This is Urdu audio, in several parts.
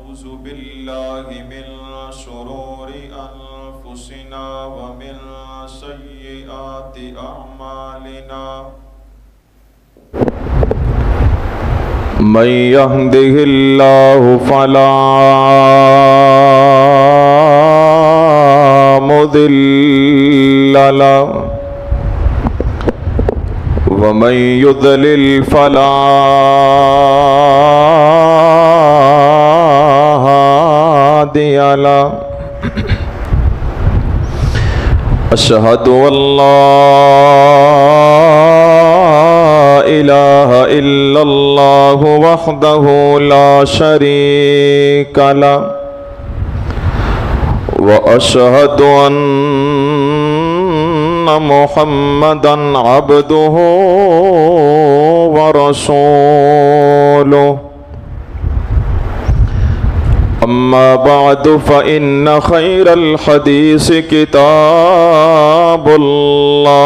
ونعوذ بالله من شرور أنفسنا ومن سيئات أعمالنا من يهده الله فلا مضل له ومن يضلل فلا هادي له أشهد أن لا إله إلا الله وحده لا شريك له وأشهد أن محمدًا عبده ورسوله أما بعد فإن خير الحديث كتاب الله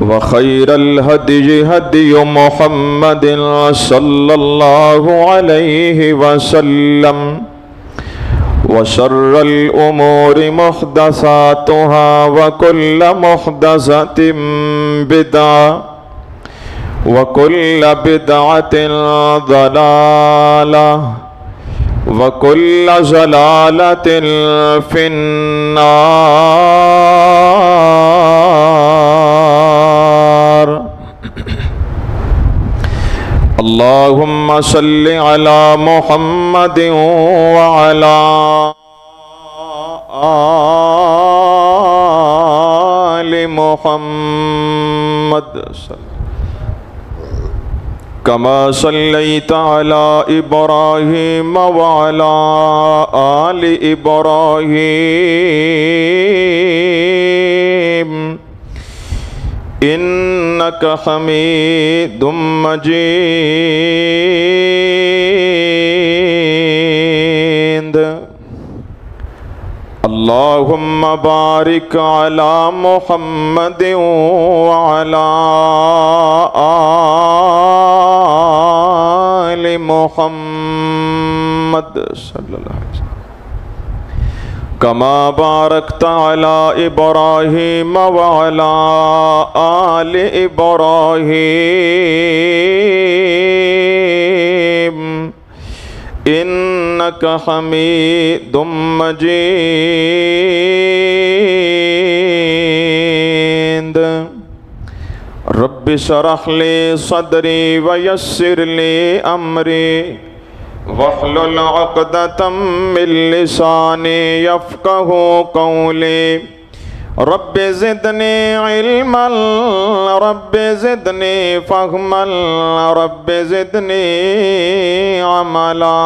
وخير الهدي هدي محمد صلى الله عليه وسلم وشر الأمور محدثاتها وكل محدثة بدعة وكل بدعة ضلالة وكل ضلالة في النار. اللهم صل على محمد وعلى آل محمد كما صليت على إبراهيم وعلى آل إبراهيم إنك حميد مجيد. اللهم بارك على محمد وعلى آل محمد صلى الله عليه وسلم كما باركت على إبراهيم وعلى آل إبراهيم إنك حميد مجيد. رب اشرح لي صدري ويسر لي أمري واحلل عقدة من لساني يفقه قولي. رب زدني علما رب زدني فهما رب زدني عملا.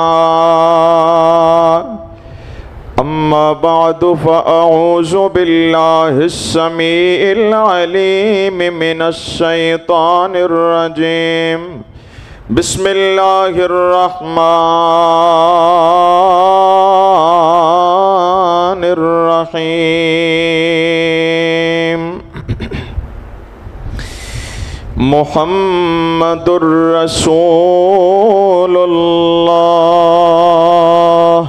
أما بعد فأعوذ بالله السميع العليم من الشيطان الرجيم. بسم الله الرحمن الرحيم. محمد رسول الله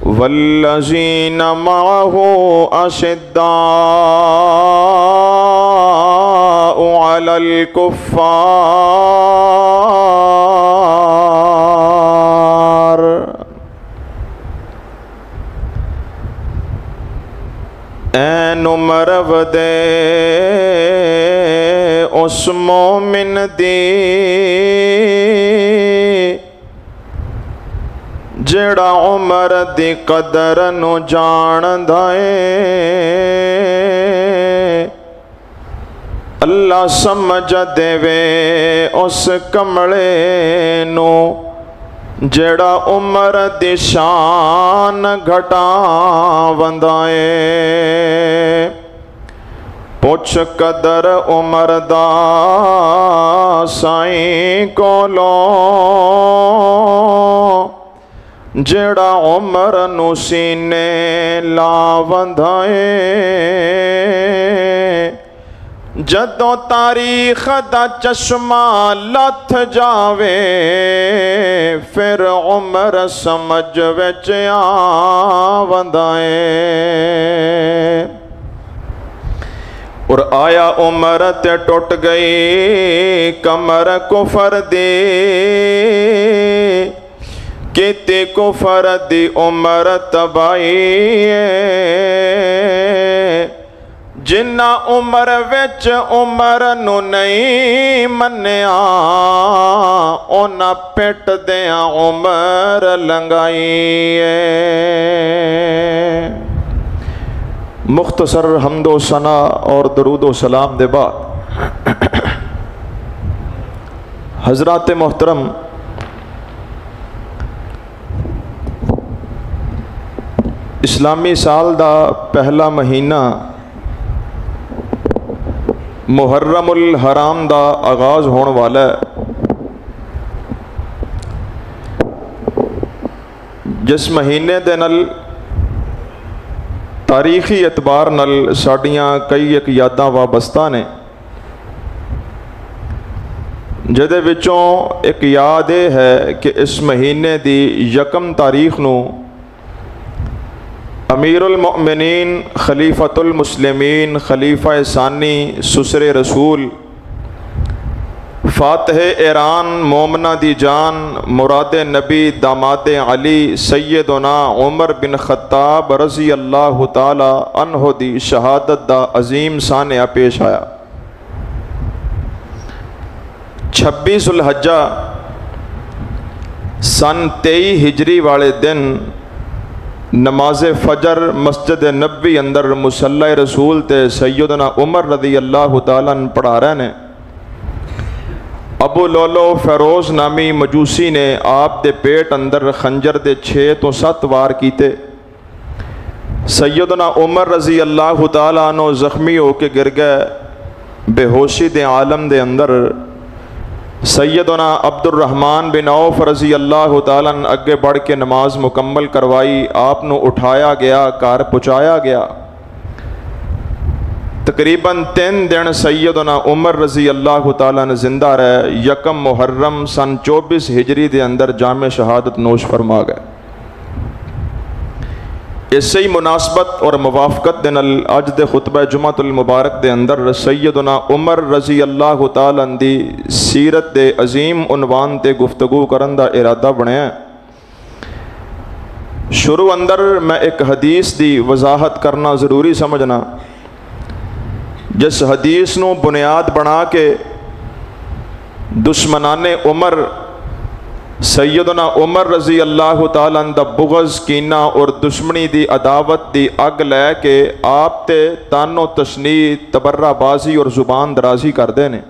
والذين معه أشداء على الكفار. این عمر دے اس مومن دی جڑا عمر دی قدر نو جاندا اے. اللہ سمجھ دے وے اس کملے نو جڑا عمر دی شان گھٹاوندا اے. پوچھ قدر عمر دا سائیں کولوں جڑا عمر نو سینے لاوندا اے. جدوں تاریخ دا چشمہ لتھ جاوے پھر عمر سمجھ وچ آوندا اے اور آیا عمر تے ٹوٹ گئی کمر کفر دی کیتے کفر دی عمر تبائی جنہ عمر وچ عمر نو نہیں منیا اونا پٹ دیاں عمر لنگائی مختصر حمد و ثنا اور درود و سلام دے بعد حضرات محترم، اسلامی سال دا پہلا مہینہ محرم الحرام دا آغاز ہونے والا ہے، جس مہینے دے نل تاریخی اعتبار نل ساڈیاں کئی ایک یاداں وابستہ نے، جدے وچوں ایک یاد یہ ہے کہ اس مہینے دی یکم تاریخ نو امیر المؤمنین خلیفۃ المسلمین خلیفہ ثانی سسر رسول فاتح ایران مومنہ دی جان مراد نبی داماد علی سیدنا عمر بن خطاب رضی اللہ تعالی عنہ دی شہادت دا عظیم سانیہ پیش آیا۔ 26 ذو الحجہ سن 23 ہجری والے دن نماز فجر مسجد نبوی اندر مصلی رسول تے سیدنا عمر رضی اللہ تعالیٰ عنہ پڑھا رہے نے، ابو لولو فیروز نامی مجوسی نے آپ دے پیٹ اندر خنجر دے 6 تو 7 وار کیتے۔ سیدنا عمر رضی اللہ تعالیٰ عنہ زخمی ہو کے گر گئے بے ہوشی دے عالم دے اندر۔ سیدنا عبد الرحمن بن عوف رضی اللہ تعالیٰ عنہ اگے بڑھ کے نماز مکمل کروائی، آپ نو اٹھایا گیا، کار پہنچایا گیا۔ تقریباً 3 دن سیدنا عمر رضی اللہ تعالیٰ عنہ زندہ رہے، یکم محرم سن 24 ہجری دے اندر جامع شہادت نوش فرما گئے۔ اسی مناسبت اور موافقت دے نال اج دے خطبہ جمعۃ المبارک دے اندر سیدنا عمر رضی اللہ تعالیٰ عنہ دی سیرت دے عظیم عنوان تے گفتگو کرن دا ارادہ بنیا۔ شروع اندر میں ایک حدیث دی وضاحت کرنا ضروری سمجھنا، جس حدیث نو بنیاد بنا کے دشمنان عمر سیدنا عمر رضی اللہ تعالیٰ عنہ دا بغض کینہ اور دشمنی دی عداوت دی اگ لے کے آپ تے تان و تشنیع تبرہ بازی اور زبان درازی کر دینے۔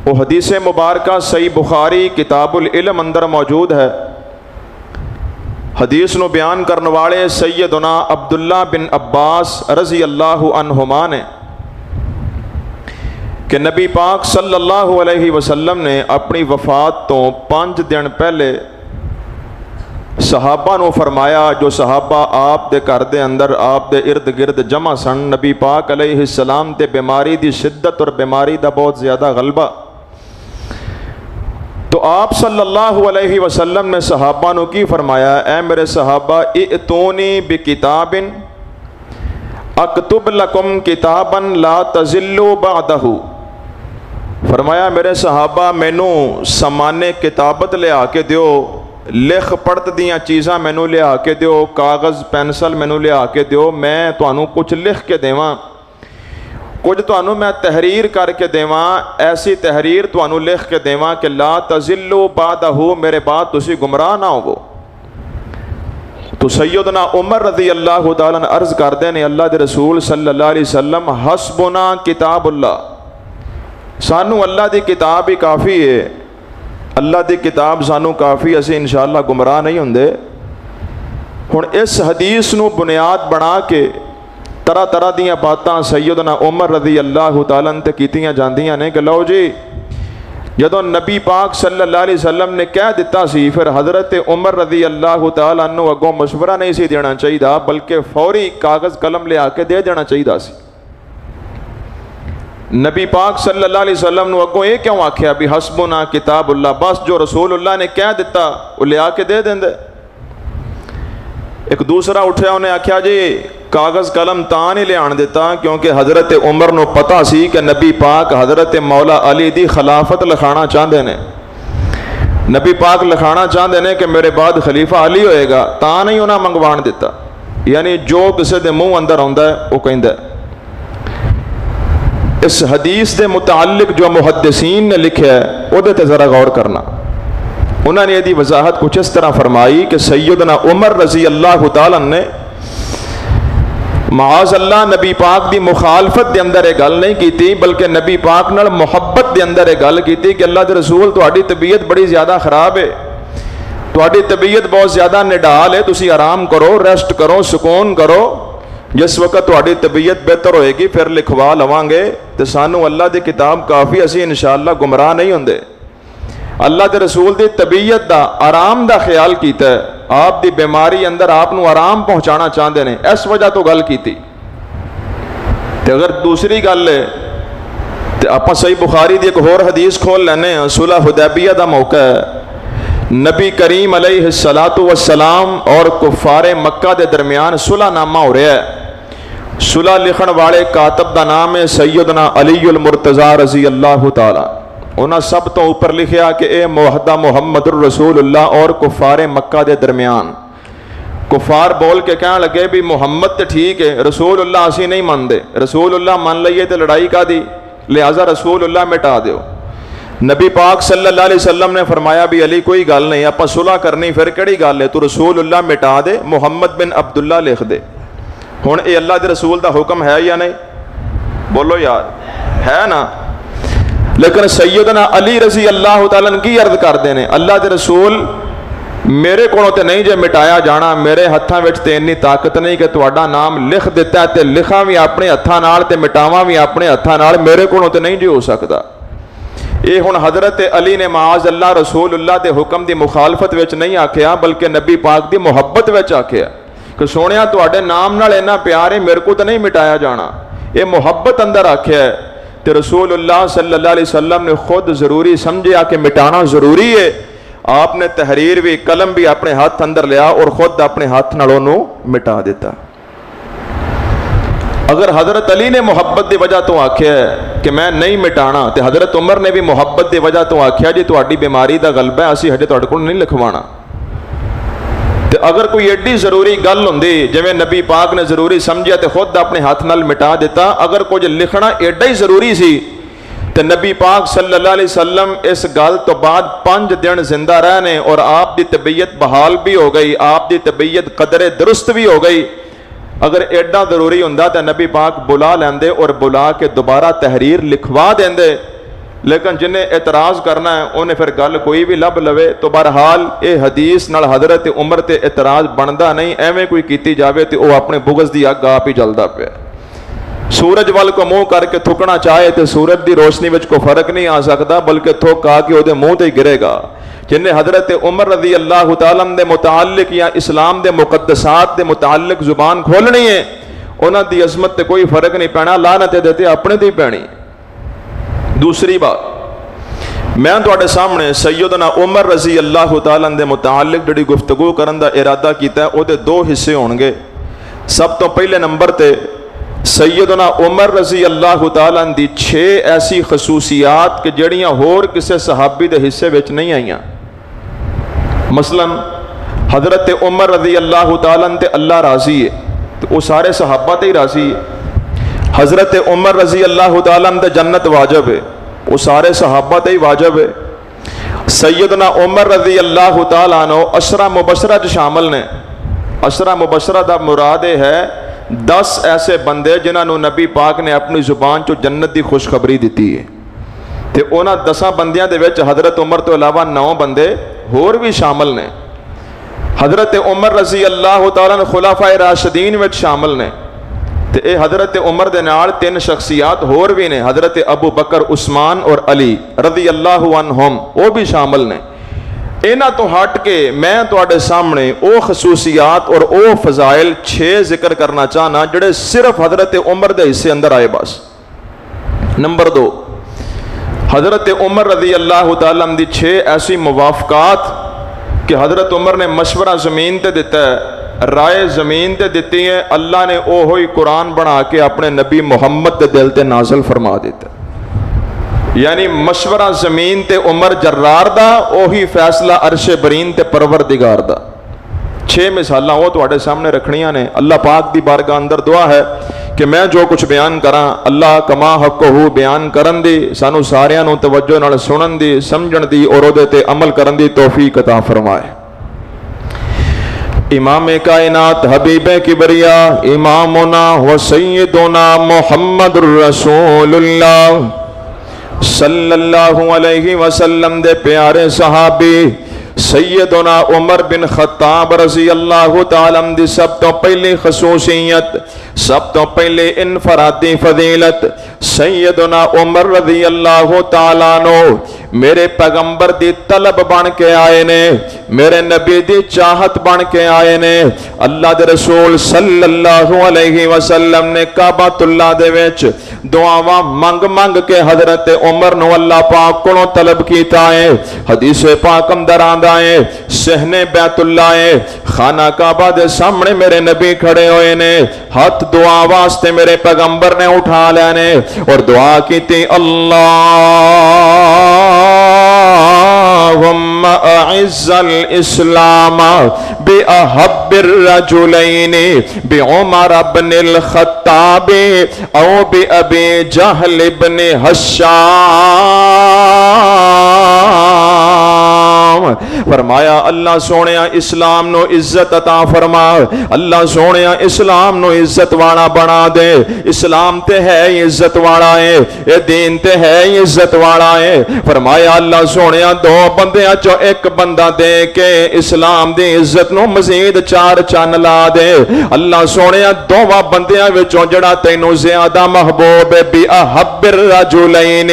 وہ حدیث مبارکہ صحیح بخاری کتاب العلم اندر موجود ہے۔ حدیث نو بیان کرنے والے سیدنا عبداللہ بن عباس رضی اللہ عنہما نے کہ نبی پاک صلی اللہ علیہ وسلم نے اپنی وفات تو 5 دن پہلے صحابہ نو فرمایا، جو صحابہ آپ دے گھر دے اندر آپ دے ارد گرد جمع سن، نبی پاک علیہ السلام تے بیماری دی شدت اور بیماری دا بہت زیادہ غلبہ، تو آپ صلی اللہ علیہ وسلم نے صحابہ نو کی فرمایا، اے میرے صحابہ ائتونی بکتاب اکتب لکم کتابا لا تزلوا بعدہ، فرمایا میرے صحابہ مینوں سمانے کتابت لے آ کے دیو، لکھ پڑھت دیاں چیزاں مینوں لے آ کے دیو، کاغذ پینسل مینوں لے آ کے دیو، میں تانوں کچھ لکھ کے دیواں، کچھ تانوں میں تحریر کر کے دیواں، ایسی تحریر تانوں لکھ کے دیواں کہ لا تزلوا بعدہ، میرے بعد تسی گمراہ نہ ہوو۔ تو سیدنا عمر رضی اللہ تعالیٰ نے عرض کر دے نے اللہ دے رسول صلی اللہ علیہ وسلم حسبنا کتاب اللہ، سانو اللہ دی کتاب ہی کافی ہے، اللہ دی کتاب سانو کافی، اسی انشاءاللہ گمراہ نہیں ہوندے۔ ہن اس حدیث نو بنیاد بنا کے طرح طرح دیاں باتاں سیدنا عمر رضی اللہ تعالیٰ عنہ تے کیتیاں جاندیاں نے کہ لو جی جدوں نبی پاک صلی اللہ علیہ وسلم نے کہہ دیتا سی، پھر حضرت عمر رضی اللہ تعالیٰ عنہ اگوں مشورہ نہیں سی دینا چاہیے، بلکہ فوری کاغذ قلم لے آ کے دے دینا چاہیے سی۔ نبی پاک صلی اللہ علیہ وسلم نے اگوں یہ کیوں آخیا بھی حسبنا کتاب اللہ، بس جو رسول اللہ نے کہہ دیتا وہ لیا کے دے دیں دے۔ ایک دوسرا اٹھیا انہیں آخیا جی کاغذ قلم تاں نہیں لے آن دیتا کیونکہ حضرت عمر نو پتہ سی کہ نبی پاک حضرت مولا علی دی خلافت لکھانا چاہتے ہیں، نبی پاک لکھانا چاہتے ہیں کہ میرے بعد خلیفہ علی ہوئے گا، تاں نہیں انہاں منگوان دیتا۔ یعنی جو کسی دے منہ اندر آندا ہے وہ کہندا ہے۔ اس حدیث دے متعلق جو محدثین نے لکھا ہے وہ دے تے ذرا غور کرنا۔ انہوں نے یہ وضاحت کچھ اس طرح فرمائی کہ سیدنا عمر رضی اللہ تعالیٰ نے معاذ اللہ نبی پاک دی مخالفت دے اندر ایک گل نہیں کیتی، بلکہ نبی پاک نال محبت دے اندر ایک گل کیتی کہ اللہ دے رسول تہاڈی طبیعت بڑی زیادہ خراب ہے، تہاڈی طبیعت بہت زیادہ نڈال ہے، تسی آرام کرو، ریسٹ کرو، سکون کرو، جس وقت تہاڈی طبیعت بہتر ہوئے گی پھر لکھوا لواں گے تے سانو اللہ دی کتاب کافی، اسی انشاءاللہ گمراہ نہیں ہوندے۔ اللہ دے رسول دی طبیعت دا آرام دا خیال کیتا ہے، آپ دی بیماری اندر آپ نو آرام پہنچانا چاہتے ہیں، اس وجہ تو گل کیتی۔ تے اگر دوسری گل ہے تے آپ صحیح بخاری دی ایک اور حدیث کھول لینے ہیں، صلح حدیبیہ دا موقع ہے، نبی کریم علیہ السلام اور کفار مکہ دے درمیان صلح نامہ ہو رہا ہے۔ صلح لکھن والے کاتب دا نام ہے سیدنا علی المرتضی رضی اللہ تعالی۔ انہاں سب تو اوپر لکھیا کہ اے معاہدہ محمد الرسول اللہ اور کفار مکہ دے درمیان۔ کفار بول کے کہنے لگے بھی محمد تے ٹھیک ہے، رسول اللہ اسی نہیں ماندے، رسول اللہ مان لئیے تے لڑائی کا دی، لہذا رسول اللہ مٹا دیو۔ نبی پاک صلی اللہ علیہ وسلم نے فرمایا بھی علی کوئی گل نہیں، اپا صلح کرنی، پھر کیڑی گل ہے، تو رسول اللہ مٹا دے، محمد بن عبداللہ لکھ دے۔ ہن اے اللہ دے رسول دا حکم ہے یا نہیں؟ بولو یار، ہے نا؟ لیکن سیدنا علی رضی اللہ تعالیٰ کی عرض کر دینے، اللہ دے رسول میرے کو تے نہیں جے مٹایا جانا، میرے ہتھاں وچ تے اتنی طاقت نہیں کہ تہاڈا نام لکھ دیتا ہے تے لکھاں بھی اپنے ہتھاں نال تے مٹاواں بھی اپنے ہتھاں نال، میرے کو تے نہیں جے ہو سکدا۔ یہ ہن حضرت علی نے معاذ اللہ رسول اللہ دے حکم دی مخالفت وچ نہیں آکھیا، بلکہ نبی پاک دی محبت وچ آکھیا کہ سونیا تہاڈے نام نال اتنا پیار ہے، میرے کو تے نہیں مٹایا جانا، یہ محبت اندر آکھیا ہے۔ تے رسول اللہ صلی اللہ علیہ وسلم نے خود ضروری سمجھیا کہ مٹانا ضروری ہے، آپ نے تحریر بھی قلم بھی اپنے ہاتھ اندر لیا اور خود اپنے ہاتھ نالوں نو مٹا دیتا۔ اگر حضرت علی نے محبت دی وجہ تو آکھیا ہے کہ میں نہیں مٹانا، تے حضرت عمر نے بھی محبت دی وجہ تو آکھیا جی تہاڈی بیماری دا غلبہ ہے، اسی ہجے تہاڈے کول نہیں لکھوانا۔ تے اگر کوئی ایڈی ضروری گل ہوندی جویں نبی پاک نے ضروری سمجھیا تے خود اپنے ہاتھ نال مٹا دیتا، اگر کچھ لکھنا ایڈا ہی ضروری سی تے نبی پاک صلی اللہ علیہ وسلم اس گل تو بعد 5 دن زندہ رہنے اور آپ دی طبیعت بحال بھی ہو گئی، آپ دی طبیعت قدر درست بھی ہو گئی۔ اگر ایڈا ضروری ہوندا تے نبی پاک بلا لیندے اور بلا کے دوبارہ تحریر لکھوا دیندے، لیکن جنہیں اعتراض کرنا ہے انہیں پھر گل کوئی بھی لب لوے۔ تو بہرحال اے حدیث نال حضرت عمر تے اعتراض بندا نہیں، ایویں کوئی کیتی جاوے تے وہ اپنے بغض دی اگ آپ ہی جلدا پیا۔ سورج وال کو منہ کر کے تھکنا چاہے تے سورج دی روشنی وچ کوئی فرق نہیں آ سکدا، بلکہ تھک آ کے وہ منہ تے ہی گرے گا۔ جنہیں حضرت عمر رضی اللہ تعالیٰ دے متعلق یا اسلام دے مقدسات دے متعلق زبان کھولنی ہے، انہاں دی عظمت تے کوئی فرق نہیں پینا، لعنت دیتے اپنے دی پینی۔ دوسری بات میں تواڈے سامنے سیدنا عمر رضی اللہ تعالیٰ دے متعلق جڑی گفتگو کرن دا ارادہ کیتا ہے وہ دے 2 حصے ہون گے۔ سب تو پہلے نمبر تے سیدنا عمر رضی اللہ تعالیٰ دی 6 ایسی خصوصیات کہ جڑیاں ہور کسے صحابی دے حصے وچ نہیں آئیاں۔ مثلا حضرت عمر رضی اللہ تعالیٰ تے اللہ راضی ہے تو وہ سارے صحابہ تے ہی راضی ہے۔ حضرت عمر رضی اللہ تعالیٰ تے جنت واجب ہے، وہ سارے صحابہ تے ہی واجب ہے۔ سیدنا عمر رضی اللہ تعالیٰ عنہ 10 مبشرہ شامل نے۔ 10 مبشرہ دا مراد ہے 10 ایسے بندے جنہوں نبی پاک نے اپنی زبان چو جنت دی خوشخبری دیتی ہے، تے انہاں 10 بندیاں دے وچ حضرت عمر تو علاوہ 9 بندے ہور بھی شامل نے۔ حضرت عمر رضی اللہ تعالیٰ نے خلفائے راشدین وچ شامل نے، تے اے حضرت عمر دے نال 3 شخصیات ہور بھی نے، حضرت ابو بکر، عثمان اور علی رضی اللہ عنہم، وہ بھی شامل نے۔ انہاں تو ہٹ کے میں تواڈے سامنے او خصوصیات اور او فضائل 6 ذکر کرنا چاہنا جڑے صرف حضرت عمر دے حصے اندر آئے۔ بس نمبر 2، حضرت عمر رضی اللہ تعالیٰ عنہ دی 6 ایسی موافقات کہ حضرت عمر نے مشورہ زمین تے دیتا ہے، رائے زمین تے دیتی ہے، اللہ نے اوہی قرآن بنا کے اپنے نبی محمد دے دل تے نازل فرما دیتا ہے۔ یعنی مشورہ زمین تے عمر جرار دا، اوہی فیصلہ عرش برین تے پروردگار دا۔ 6 مثالاں وہ تواڈے سامنے رکھنیاں نے۔ اللہ پاک دی بارگاہ اندر دعا ہے کہ میں جو کچھ بیان کراں اللہ کما حق ہو بیان کرن دی، سانو ساریاں نو توجہ نال سنن دی، سمجھن دی اور اودے تے عمل کرن دی توفیق عطا فرمائے۔ امام کائنات حبیب کبریا امامنا و سیدنا محمد رسول اللہ صلی اللہ علیہ وسلم دے پیارے صحابی سیدنا عمر بن خطاب رضی اللہ تعالیٰ عنہ دی سب تو پہلی خصوصیت، سب تو پہلے انفرادی فضیلت، سیدنا عمر رضی اللہ تعالیٰ عنہ میرے پیغمبر دی طلب بن کے آئے نے، میرے نبی دی چاہت بن کے آئے نے۔ اللہ دے رسول صلی اللہ علیہ وسلم نے کعبۃ اللہ دے وچ دعاواں منگ منگ کے حضرت عمر نو اللہ پاک کو طلب کیتا ہے۔ حدیث پاک اندر آندا ہے صحن بیت اللہ ہے، خانہ کعبہ دے سامنے میرے نبی کھڑے ہوئے نے، ہاتھ دعا واسطے میرے پیغمبر نے اٹھا لینے اور دعا کیتی، اللہم اعز الاسلام بأحب الرجلین بعمر بن الخطاب او بأبی جہل بن ہشام۔ فرمایا اللہ سونیا اسلام نو عزت عطا فرما، اللہ سونیا اسلام نو عزت والا بنا دے۔ اسلام تے ہے عزت والا ہے، اے دین تے ہے عزت والا ہے۔ فرمایا اللہ سونیا 2 بندیاں چو ایک بندہ دے کے اسلام دی عزت نو مزید 4 چن لا دے۔ اللہ سونیا 2 بندیاں وچوں جڑا تینوں زیادہ محبوب ہے بی احب الرجلین،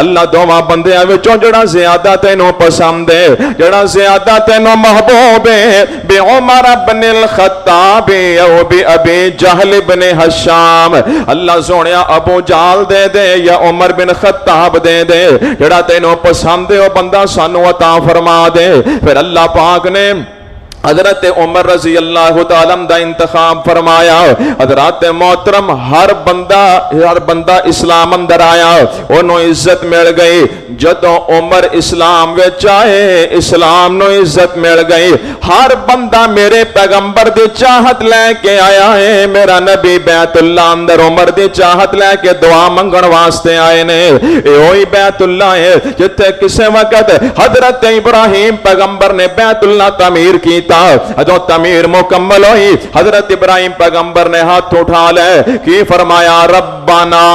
اللہ 2 بندیاں وچوں جڑا زیادہ تینوں پسند ہے، جڑا زیادہ تینوں محبوب ہے be Umar bin al-Khattab O B ابی جہل بن ہشام، اللہ سونیا ابو جہل دے دے یا عمر بن خطاب دے دے، جڑا تینوں پسند ہے وہ بندہ سانو عطا فرما دے۔ پھر اللہ پاک نے حضرت عمر رضی اللہ تعالیٰ دا انتخاب فرمایا۔ حضرات محترم ہر بندہ اسلام اندر آیا انہوں عزت مل گئی، جدوں عمر اسلام وچ آئے اسلام نو عزت مل گئی۔ ہر بندہ میرے پیغمبر دی چاہت لے کے آیا ہے، میرا نبی بیت اللہ اندر عمر دی چاہت لے کے دعا منگن واسطے آئے نے۔ اوہی بیت اللہ ہے جتے کسے وقت حضرت ابراہیم پیغمبر نے بیت اللہ تعمیر کیتا، جو تعمیر مکمل ہوئی حضرت ابراہیم پیغمبر نے ہاتھ اٹھا لے کی فرمایا ربنا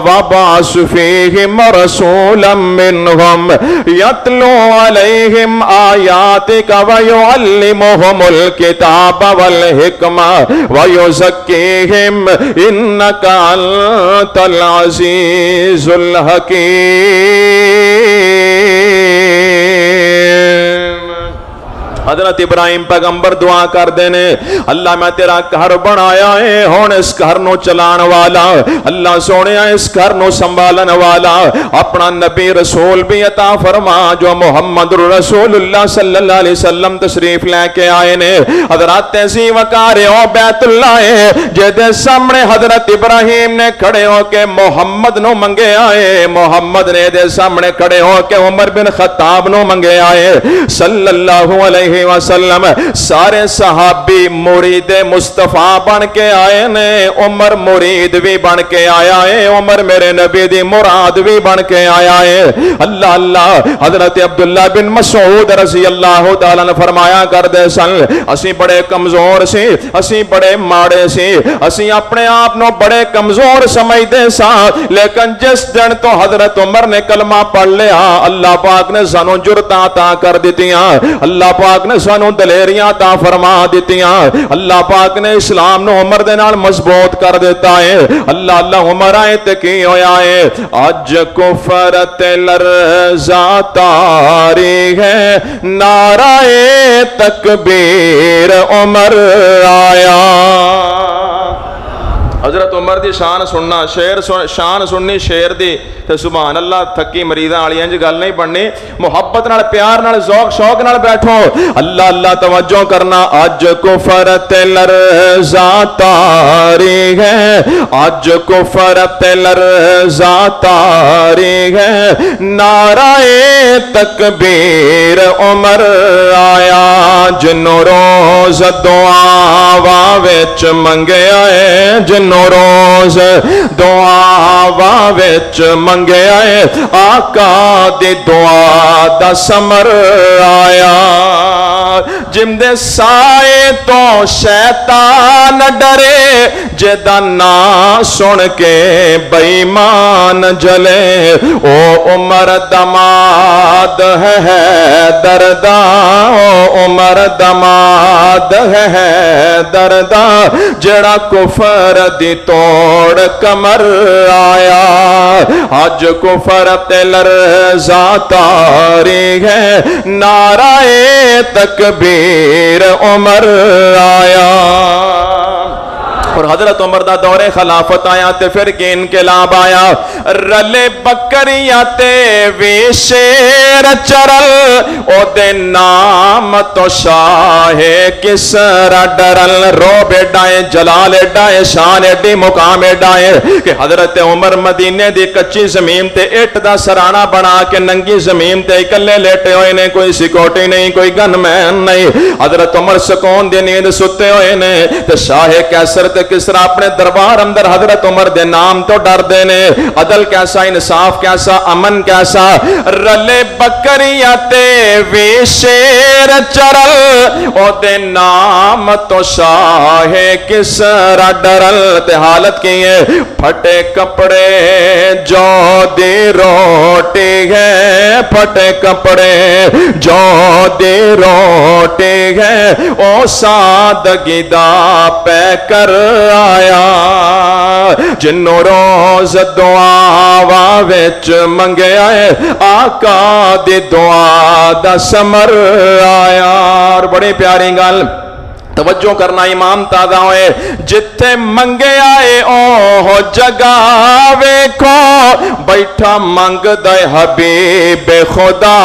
وابعث فیہم رسولا منہم یتلو علیہم آیاتک ویعلمہم الکتاب والحکمہ ویزکیہم انک انت العزیز الحکیم۔ حضرت ابراہیم پیغمبر دعا کر دینے اللہ میں تیرا گھر بنایا ہے، ہون اس گھر نو چلان والا اللہ سونیا، اس گھر نو سنبھالن والا اپنا نبی رسول بھی عطا فرما جو محمد رسول اللہ صلی اللہ علیہ وسلم تشریف لے کے آئے نے۔ حضرات تیزی وقار او بیت اللہ ہے جہدے سامنے حضرت ابراہیم نے کھڑے ہو کے محمد نو منگے آئے، محمد نے دے سامنے کھڑے ہو کے عمر بن خطاب نو منگے آئے صلی اللہ علیہ وسلم۔ سارے صحابی مرید مصطفیٰ بن کے آئے نے، عمر مرید بھی بن کے آیا ہے، عمر میرے نبی دی مراد بھی بن کے آیا ہے۔ اللہ اللہ حضرت عبداللہ بن مسعود رضی اللہ تعالیٰ نے فرمایا کر دے سن اسی بڑے کمزور سی، اسی بڑے ماڑے سی، اسی اپنے آپ نو بڑے کمزور سمجھ دے سا، لیکن جس دن تو حضرت عمر نے کلمہ پڑھ لیا اللہ پاک نے سانو جرتاں عطا کر دیتیاں، اللہ پاک نے سانو دلیریاں عطا فرما دیتیاں، اللہ پاک نے اسلام نو عمر دے نال مضبوط کر دیتا ہے۔ اللہ اللہ عمر آئے تے کی ہویا ہے اج کفرت لرزا تاری ہے نعرہ تکبیر عمر آیا۔ حضرت عمر دی شان سننا، شعر شان سننی شعر دی تے سبحان اللہ تھکی مریضاں والی انج گل نہیں بننی، محبت نال پیار نال ذوق شوق نال بیٹھو، اللہ اللہ توجہ کرنا۔ اج کفر تے لرزا تاری ہے، اج کفر تے لرزا تاری ہے، نعرہ تکبیر عمر آیا، جنوں روز دعا وچ منگیا ہے، جنوں روز دعا وچ منگیا ہے، آقا دی دعا دا سمر آیا، جم دے سائے تو شیطان ڈرے، جدا نا سن کے بے ایمان جلے، او عمر دماد ہے دردا، او عمر دماد ہے دردا، جڑا کفر دی توڑ کمر آیا، آج کفر تے لرزا تاری ہے، نعرہ تکبیر عمر آیا۔ اور حضرت عمر دا دور خلافت آیا تے پھر کہ انقلاب آیا، رلے بکریاں تے وی شیر چرل، او دے نام تو شاہ کسرا ڈرل، روب ڈائیں جلال ڈائیں شان ڈی مقام ڈائیں کہ حضرت عمر مدینے دی کچی زمین تے اٹ دا سرانہ بنا کے ننگی زمین تے اکلے لیٹے ہوئے نے، کوئی سیکورٹی نہیں، کوئی گن مین نہیں، حضرت عمر سکون دی نیند ستے ہوئے نے، تے شاہ کیسر تے کس طرح اپنے دربار اندر حضرت عمر دے نام تو ڈر دینے، عدل کیسا، انصاف کیسا، امن کیسا، رلے بکریاں تے وی شیر چرل، او دے نام تو شاہ کسرا ڈرل، تے حالت کی ہے پھٹے کپڑے جو دی روٹی ہے، پھٹے کپڑے جو دی روٹی ہے، او سادگی دا پہ کر آیا، جنوں روز دعا وچ منگیا ہے، آقا دی دعا دا سمر آیا۔ اور بڑی پیاری گل توجہ کرنا، امام تازہ ہوئے، جتھے منگے آئے او جگہ ویکھو، بیٹھا منگ دے حبیب خدا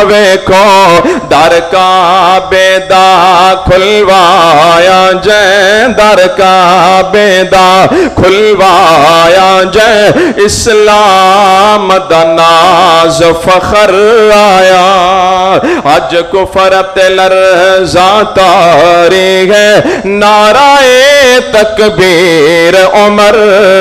ویکھو، در کعبے دا کھلوایا جے، در کعبے دا کھلوایا جے، اسلام دا ناز فخر آیا، اج کفر تے لرزا تاری ہے، نعرہ تکبیر عمر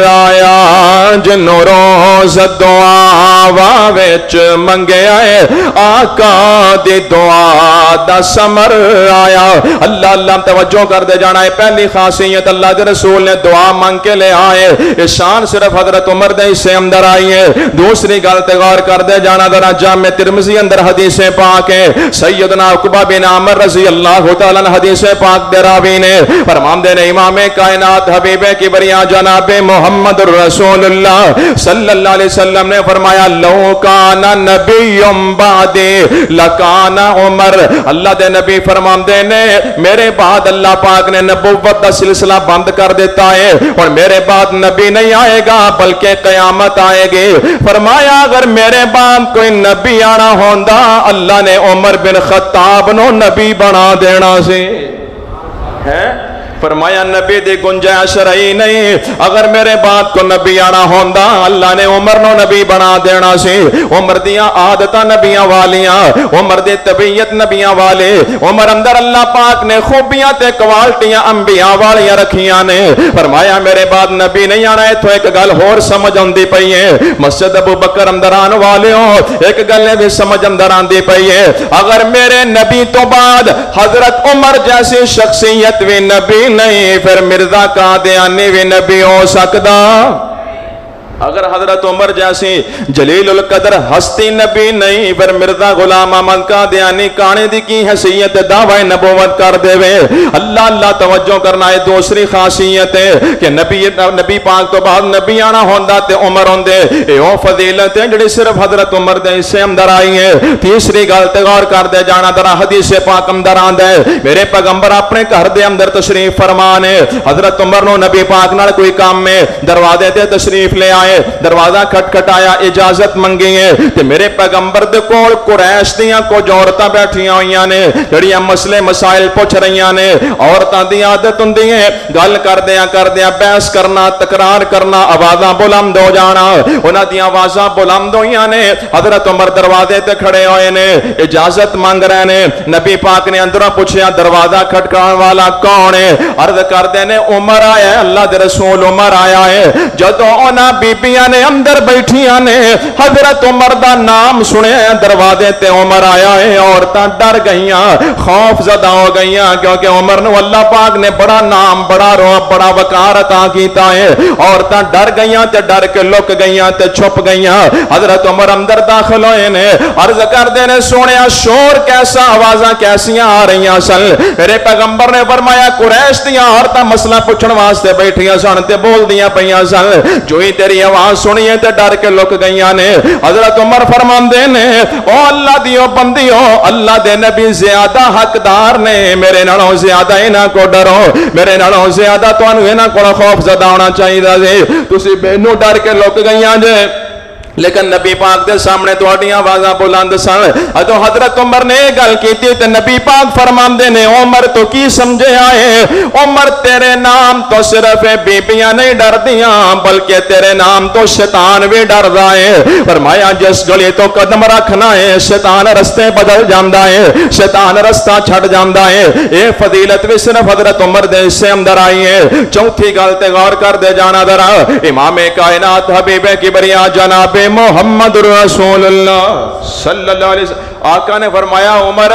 آیا، جنوں روز دعا وچ منگیا ہے، آقا دی دعا دا سمر آیا۔ اللہ اللہ توجہ کر دے جانا ہے، پہلی خاصیت اللہ دے رسول نے دعا مانگ کے لے آئے، شان صرف حضرت عمر دے حصے اندر آئی ہے۔ دوسری گل تے غور کر دے جانا، ذرا جامع ترمذی اندر حدیث پاک ہے، سیدنا عقبہ بن عامر رضی اللہ تعالیٰ عنہ حدیث پاک دے راوی نے فرمان دے نے، امام کائنات حبیب کبریا جناب محمد الرسول اللہ صلی اللہ علیہ وسلم نے فرمایا، لو کان نبی بعدی لکان عمر، اللہ دے نبی فرمان دے نے میرے بعد اللہ پاک نے نبوت دا سلسلہ بند کر دیتا ہے، اور میرے بعد نبی نہیں آئے گا بلکہ قیامت آئے گی۔ فرمایا اگر میرے بعد کوئی نبی آنا ہوندا، اللہ نے عمر بن خطاب نو نبی بنا دینا سی۔ فرمایا نبی دی گنجائش رہی نہیں، اگر میرے بعد کو نبی آنا ہوندا اللہ نے عمر نو نبی بنا دینا سی۔ عمر دیاں عادتاں نبیاں والیاں، عمر دی طبیعت نبیاں والے، عمر اندر اللہ پاک نے خوبیاں تے کوالٹیاں انبیاء والیاں رکھیاں نے۔ فرمایا میرے بعد نبی نہیں آنا، ایتھوں ایک گل ہور سمجھ آندی پئی ہے، مسجد ابو بکر اندر آن والیوں ایک گل بھی سمجھ اندر آندی پئی ہے، اگر میرے نبی تو بعد حضرت عمر جیسی شخصیت بھی نبی نہیں، پھر مرزا قادیانی بھی نبی ہو سکتا؟ اگر حضرت عمر جیسی جلیل القدر ہستی نبی نہیں پھر مرزا غلام احمد قادیانی کانے دی کی حیثیت دعوی نبوت کر دے وے. اللہ اللہ توجہ کرنا ہے. دوسری خاصیت ہے کہ نبی پاک تو بعد نبی آنا ہوندا تے عمر ہوندے. اے او فضیلت ہے جڑی صرف حضرت عمر دے حصے اندر آئی ہے. تیسری گل تے غور کر دے جانا ذرا حدیث پاک اندر آندا ہے میرے پیغمبر اپنے گھر دے اندر تشریف فرمان ہے. حضرت عمر نو نبی پاک نال کوئی کام ہے دروازے تے تشریف لے آئے. دروازہ کھٹکھٹایا اجازت منگی ہے تے میرے پیغمبر دے کول قریش دیاں کچھ عورتاں بیٹھیاں ہوئیاں نے جڑیاں مسئلے مسائل پوچھ رہیاں نے. عورتاں دی عادت ہوندی ہے گل کردیاں بحث کرنا تکرار کرنا آوازاں بلند ہو جانا. انہاں دی آوازاں بلند ہوئیاں نے. حضرت عمر دروازے تے کھڑے ہوئے نے اجازت مانگ رہے نے. نبی پاک نے اندروں پوچھیا دروازہ کھٹکان والا کون ہے؟ عرض کردے نے عمر آیا ہے. اللہ دے رسول عمر آیا ہے. جدوں انہاں بیبیاں نے اندر بیٹھیاں نے حضرت عمر دا نام سنیا دروازے تے عمر آیا ہے. عورتاں ڈر گئیاں خوف زدہ ہو گئیاں کیونکہ عمر نو اللہ پاک نے بڑا نام بڑا روح بڑا وقار عطا کیتا ہے. عورتاں ڈر گئیاں تے ڈر کے لک گئیاں تے چھپ گئیاں. حضرت عمر اندر داخل ہوئے نے عرض کردے نے سونیا شور کیسا آوازاں کیسیاں آ رہیاں سن. میرے پیغمبر نے فرمایا قریش دیاں عورتاں مسئلہ پوچھن واسطے بیٹھیاں سن تے بول دیاں پیاں سن. جو ہی تیری آواز سنیے تے ڈر کے لک گئیاں نے. حضرت عمر فرماندے نے او اللہ دیو بندیو اللہ دے نبی زیادہ حقدار نے میرے نالوں زیادہ انہاں کو ڈرو میرے نالوں زیادہ تانوں انہاں کو خوف زدہ ہونا چاہیے جی. تسی مینوں ڈر کے لک گئیاں جے لیکن نبی پاک دے سامنے تواڈیاں آوازاں بلند سن. ادو حضرت عمر نے گل کیتی تے نبی پاک فرماندے نے عمر تو کی سمجھے آئے عمر تیرے نام تو صرف بیبیاں نہیں ڈردیاں بلکہ تیرے نام تو شیطان بھی ڈردا ہے. فرمایا جس گلی تو قدم رکھنا ہے شیطان رستے بدل جاندا ہے شیطان رستہ چھڑ جاندا ہے. اے فضیلت بھی صرف حضرت عمر دے سے اندر آئی ہے. چوتھی گل تے غور کر دے جانا ذرا امام کائنات حبیب کبریا جناب محمد رسول اللہ صلی اللہ علیہ وسلم آقا نے فرمایا عمر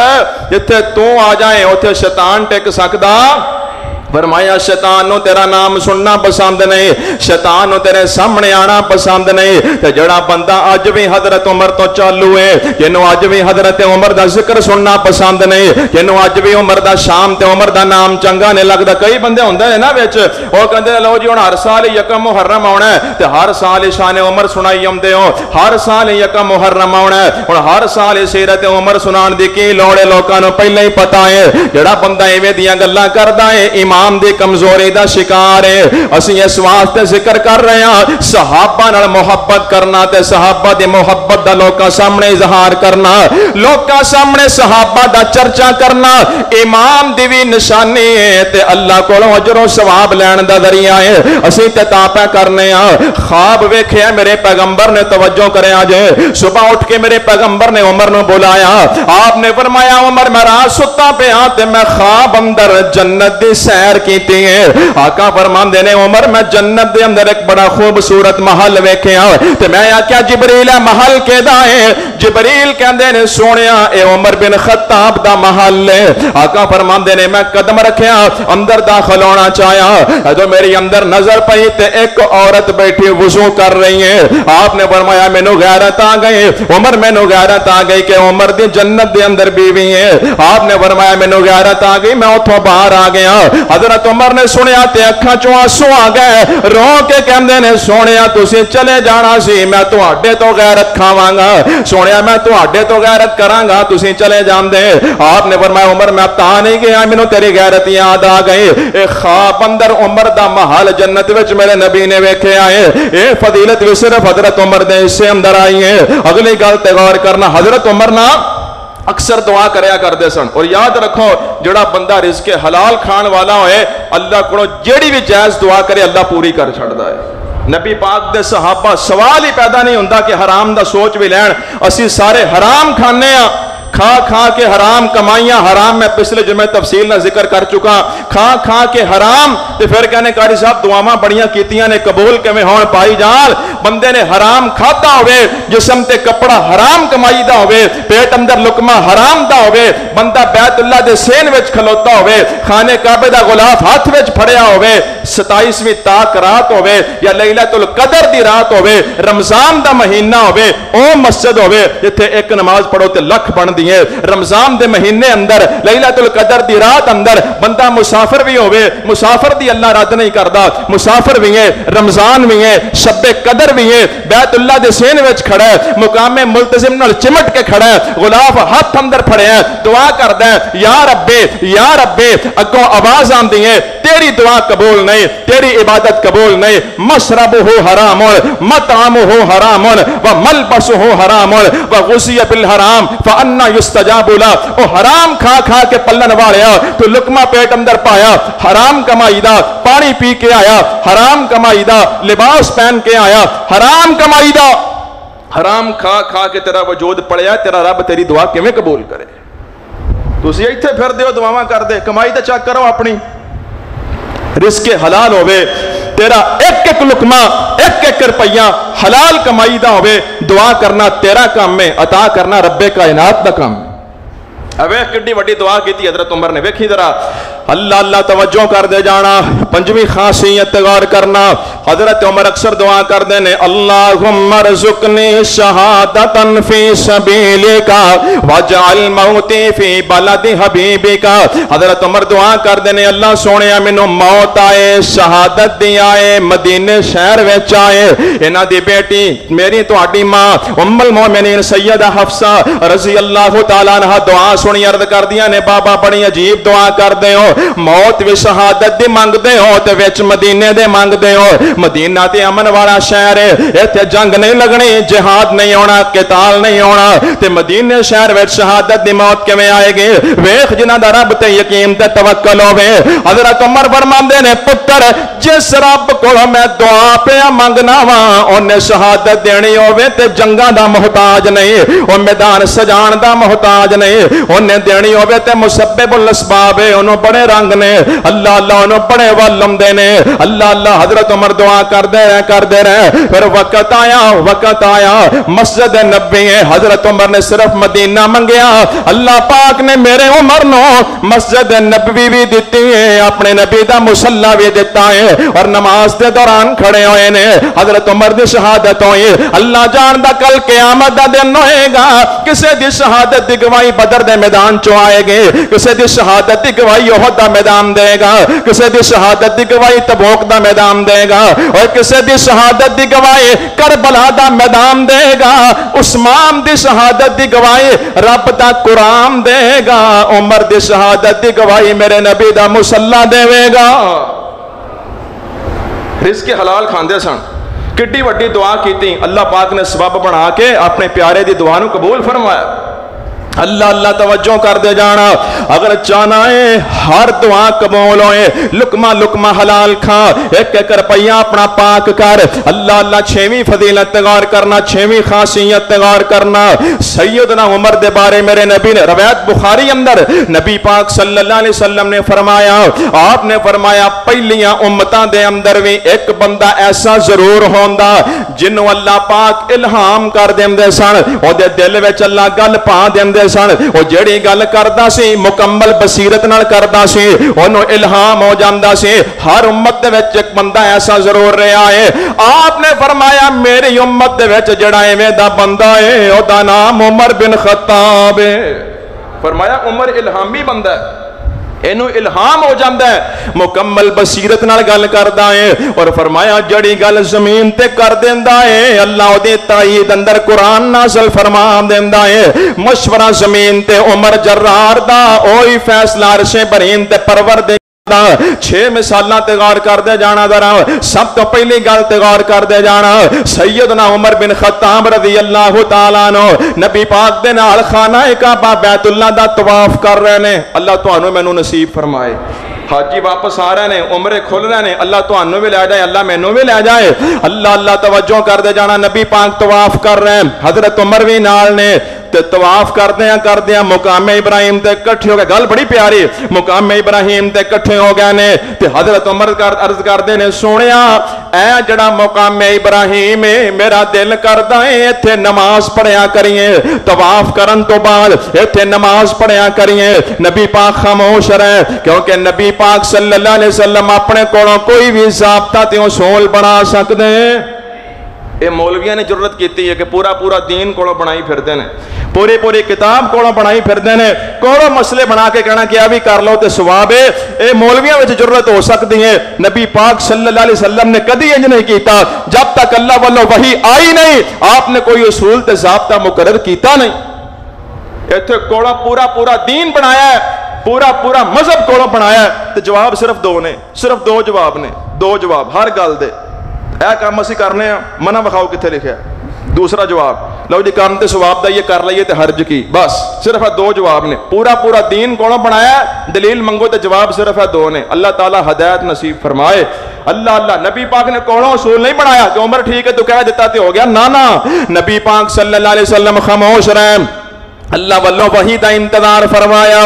جتھے تو آ جائیں اتھے شیطان ٹک سکدا. فرمایا شیطان نو تیرا نام سننا پسند نہیں شیطان نو تیرے سامنے آنا پسند نہیں. تے جڑا بندہ اج بھی حضرت عمر تو چالو ہے جنوں اج بھی حضرت عمر دا ذکر سننا پسند نہیں جنوں اج بھی عمر دا شام تے عمر دا نام چنگا نہیں لگدا. کئی بندے ہوندے نے نا وچ او کہندے لو جی ہن ہر سال یکم محرم آونا ہے تے ہر سال شان عمر سنائی اوندے ہو ہر سال یکم محرم آونا ہے ہن ہر سال سیرت عمر سنان دی کی لوڑ ہے لوکاں نو پہلے ہی پتہ ہے. جڑا بندہ ایویں دیاں گلاں کردا ہے ایمان دی کمزوری دا شکار ہے. اسی اس واسطے ذکر کر رہے ہیں صحابہ نال محبت کرنا تے صحابہ دی محبت دا لوکاں سامنے اظہار کرنا لوکاں سامنے صحابہ دا چرچا کرنا ایمان دی بھی نشانی ہے تے اللہ کولوں اجر و ثواب لین دا ذریعہ ہے. اسی تے تاپا کرنے ہاں خواب ویکھیا میرے پیغمبر نے توجہ کریا جے صبح اٹھ کے میرے پیغمبر نے عمر نو بلایا. آپ نے فرمایا عمر میں رات ستا پیا تے میں خواب اندر جنت دی سیر کیتی ہے. آقا فرماندے نے عمر میں جنت دے اندر ایک بڑا خوبصورت محل ویکھیا تے میں آکھیا جبریل ہے محل کیدا ہے؟ جبریل کہندے نے سونیا اے عمر بن خطاب دا محل ہے. آقا فرماندے نے میں قدم رکھیا اندر داخل ہونا چاہیا جو میری اندر نظر پئی تے ایک عورت بیٹھی وضو کر رہی ہے. آپ نے فرمایا مینوں غیرت آ گئی عمر مینوں غیرت آ گئی کہ عمر دی جنت دے اندر بیوی ہے. آپ نے فرمایا مینوں غیرت آ گئی میں اوتھوں باہر آ گیا. حضرت عمر نے سنیا تے اکھاں چوں آنسو آ گئے رو کے کہندے نے سونیا تسی چلے جانا سی میں تواڈے تو غیرت کھاواں گا سونیا میں تواڈے تو غیرت کراں گا تسی چلے جاندے. آپ نے فرمایا عمر میں تا نہیں گیا مینوں تیری غیرت یاد آ گئی. اے خواب اندر عمر دا محل جنت وچ میرے نبی نے ویکھیا ہے. اے فضیلت بھی صرف حضرت عمر دے حصے اندر آئی ہے. اگلی گل تے غور کرنا حضرت عمر نا اکثر دعا کریا کرتے سن اور یاد رکھو جڑا بندہ رزق حلال کھان والا ہوئے اللہ کو جیڑی بھی جائز دعا کرے اللہ پوری کر چھڑدا ہے. نبی پاک دے صحابہ سوال ہی پیدا نہیں ہوندا کہ حرام دا سوچ بھی لین اسی سارے حرام کھانے ہاں کھا کھا کے حرام کمائیاں، حرام میں پچھلے جمعے تفصیل نہ ذکر کر چکا، کھا کھا کے حرام تے پھر کہنے قاری صاحب دعاواں بڑیاں کیتیاں نے قبول کیویں ہون پائی جان، بندے نے حرام کھاتا ہوئے، جسم تے کپڑا حرام کمائی دا ہوئے، پیٹ اندر لقمہ حرام دا ہوئے، بندہ بیت اللہ دے سین وچ کھلوتا ہوئے، خانے کعبے دا غلاف ہاتھ وچ پھڑیا ہوئے، 27ویں تاک رات ہوئے یا لیلۃ القدر دی رات ہوئے، رمضان دا مہینہ ہوئے، او مسجد ہوئے جتھے ایک نماز پڑھو تے لکھ بن دیئے، رمضان دے مہینے اندر لیلۃ القدر دی رات اندر بندہ مسافر بھی ہوئے، مسافر دی اللہ رد نہیں کردا، مسافر بھی ہے، رمضان بھی ہے، شب قدر بھی ہے، بیت اللہ دے سین وچ کھڑا ہے، مقام ملتزم نال چمٹ کے کھڑا ہے، غلاف ہاتھ اندر پھڑے ہے، دعا کردا ہے، یا ربے اگوں آواز آندی ہے، تیری دعا قبول نہیں، تیری عبادت قبول نہیں، مشربہ حرام مطعمہ حرام وملبسہ حرام وغذی بالحرام فانا یستجاب له، او حرام کھا کھا کے پلن والیا تو لقمہ پیٹ اندر پایا، حرام کمائی دا، پانی پی کے آیا، حرام کمائی دا، لباس پہن کے آیا، حرام کمائی دا، حرام کھا کھا کے تیرا وجود پڑیا، تیرا رب تیری دعا کیویں قبول کرے؟ تسی ایتھے پھر دیو دعاواں کر دے، کمائی تے چیک کرو اپنی، رزق حلال ہوئے، تیرا ایک ایک لقمہ ایک ایک روپیہ حلال کمائی دا ہوئے، دعا کرنا تیرا کام میں، عطا کرنا رب کائنات دا کام میں۔ اب ایک کڈی وڈی دعا کی تھی حضرت عمر نے، ویکھی ذرا اللہ اللہ توجہ کر دے جانا، پنجویں خاصیت غور کرنا، حضرت عمر اکثر دعا کر دینے، اللہم ارزقنی شہادتا فی سبیلک واجعل موتی فی بلد حبیبک۔ حضرت عمر دعا کر دینے، اللہ سونیا مینوں موت آئے، شہادت دی آئے، مدینے شہر وچ آئے، انہاں دی بیٹی میری تہاڈی ماں ام المومنین سیدہ حفصہ رضی اللہ تعالیٰ عنہ دعا سنی عرض کر دیا نے، بابا بڑی عجیب دعا کر دے ہو، موت و شہادت دی مانگ دے ہو تے وچ مدینے دے مانگ دے ہو، مدینہ تے امن والا شہر ہے، ایتھے جنگ نہیں لگنی، جہاد نہیں ہونا، قتال نہیں ہونا، تے مدینے شہر وچ شہادت دی موت کیویں آئے گی؟ ویکھ جنہاں دا رب تے یقین تے توکل ہوے۔ حضرت عمر فرماندے نے، پتر جس رب کول میں دعا پیا منگنا وا اونے شہادت دینی ہوے تے جنگاں دا محتاج نہیں، او میدان سجان دا محتاج نہیں، انہیں دینی ہوئے تے مسبب الاسباب ہے، انہوں بڑے رنگ نے، اللہ اللہ انہوں بڑے والم دینے، اللہ اللہ حضرت عمر دعا کر دے رہے، پھر وقت آیا مسجد نبی ہے، حضرت عمر نے صرف مدینہ منگیا، اللہ پاک نے میرے عمر نو مسجد نبوی بھی دیتی ہے، اپنے نبی دا مصلی بھی دیتا ہے، اور نماز دے دوران کھڑے ہوئے نے، حضرت عمر دی شہادت ہوئی، اللہ جان دا کل قیامت دا دن ہوئے گا، کسے دی شہادت دی گواہی بدر دے میدان چو آئے گے، کسے دی شہادت دی گواہی احد دا میدان دے گا، کسے دی شہادت دی گواہی تبوک دا میدان دے گا، اور کسے دی شہادت دی گواہی کربلا دا میدان دے گا، عثمان دی شہادت دی گواہی رب دا قرآن دے گا، عمر دی شہادت دی گواہی میرے نبی دا مصلی دے گا۔ رزق حلال کھاندے سن، کڈی وڈی دعا کیتی، اللہ پاک نے سبب بنا کے اپنے پیارے دی دعا نو قبول فرمایا۔ اللہ اللہ توجہ کر دے جانا، اگر چاہنا ہے ہر دعا قبول ہوئے، لقمہ لقمہ حلال کھا، ایک ایک روپیہ اپنا پاک کر، اللہ اللہ چھویں فضیلت غور کرنا، چھویں خاصیت غور کرنا۔ سیدنا عمر دے بارے میرے نبی نے روایت بخاری اندر نبی پاک صلی اللہ علیہ وسلم نے فرمایا، آپ نے فرمایا پہلیاں امتاں دے اندر بھی ایک بندہ ایسا ضرور ہوندا جنوں اللہ پاک الہام کر دیندے سن، او دے دل وچ اللہ گل پا دیندے سن، وہ جڑی گل کردا سی مکمل بصیرت نال کردا سی، اونوں الہام ہو جاندا سی۔ ہر امت دے وچ ایک بندہ ایسا ضرور رہا ہے، آپ نے فرمایا میری امت دے وچ جڑا ایویں دا بندہ ہے او دا نام عمر بن خطاب ہے۔ فرمایا عمر الہامی بندہ ہے، اینو الہام ہو جاندہ ہے، مکمل بصیرت نال گل کردا ہے، اور فرمایا جڑی گل زمین تے کر دیندا ہے اللہ دے تائید اندر قرآن نازل فرما دیندا ہے، مشورہ زمین تے عمر جرار دا اوہی فیصلہ عرش برین تے پروردگار 6 مثالاں تے غور کر دے جانا ذرا۔ سب تو پہلی گل تے غور کر دے جانا، سیدنا عمر بن خطاب رضی اللہ تعالیٰ عنہ نبی پاک دے نال خانہ کعبہ بیت اللہ دا طواف کر رہے نے، اللہ تانوں مینوں نصیب فرمائے۔ حاجی واپس آ رہے ہیں، عمرے کھل رہے ہیں، اللہ تو انہوں بھی لے جائے، اللہ میں انہوں بھی لے جائے۔ اللہ اللہ توجہ کر دے جانا، نبی پاک طواف کر رہے ہیں، حضرت عمر بھی نال نے، تے طواف کردیاں مقام ابراہیم تے کٹھے ہو گئے. گل بڑی پیاری, مقام ابراہیم تے کٹھے ہو گئے نے تے حضرت عمر عرض کردے نے سونیا اے جڑا مقام ابراہیم ہے میرا دل کردا ہے ایتھے نماز پڑھیا کریے, طواف کرن تو بعد ایتھے نماز پڑھیا کریے. نبی پاک خاموش رہے کیونکہ نبی پاک صلی اللہ علیہ وسلم اپنے کولوں کوئی بھی ضابطہ تے اصول بنا سکدے. اے مولویاں نے جرت کیتی ہے کہ پورا دین کولوں بنائی پھردے نے, پوری کتاب کولوں بنائی پھردے نے, کولوں مسئلے بنا کے کہنا کہ بھی کر لو تے ثواب ہے. اے مولویاں وچ جرت ہو سکتی ہے, نبی پاک صلی اللہ علیہ وسلم نے کدی انج نہیں کیتا. جب تک اللہ والوں وحی آئی نہیں آپ نے کوئی اصول تے ضابطہ مقرر کیتا نہیں. ایتھے کولوں پورا دین بنایا ہے, پورا مذہب کولوں بنایا ہے تے جواب صرف دو نے, صرف دو جواب نے, دو جواب ہر گل دے. اے کام اسی کرنے ہیں, منع بخاؤ کتنے لکھیا. دوسرا جواب لو جی کام تے ثواب دا یہ کر لئیے تے حرج کی, بس صرف دو جواب نے. پورا دین کونوں بنایا ہے, دلیل منگو تے جواب صرف دو نے. اللہ تعالی ہدایت نصیب فرمائے. اللہ نبی پاک نے کونوں اصول نہیں بنایا کہ عمر ٹھیک ہے تو کہہ دیتا تے ہو گیا, نا نبی پاک صلی اللہ علیہ وسلم خاموش رہے, اللہ والوں وحی دا انتظار فرمایا.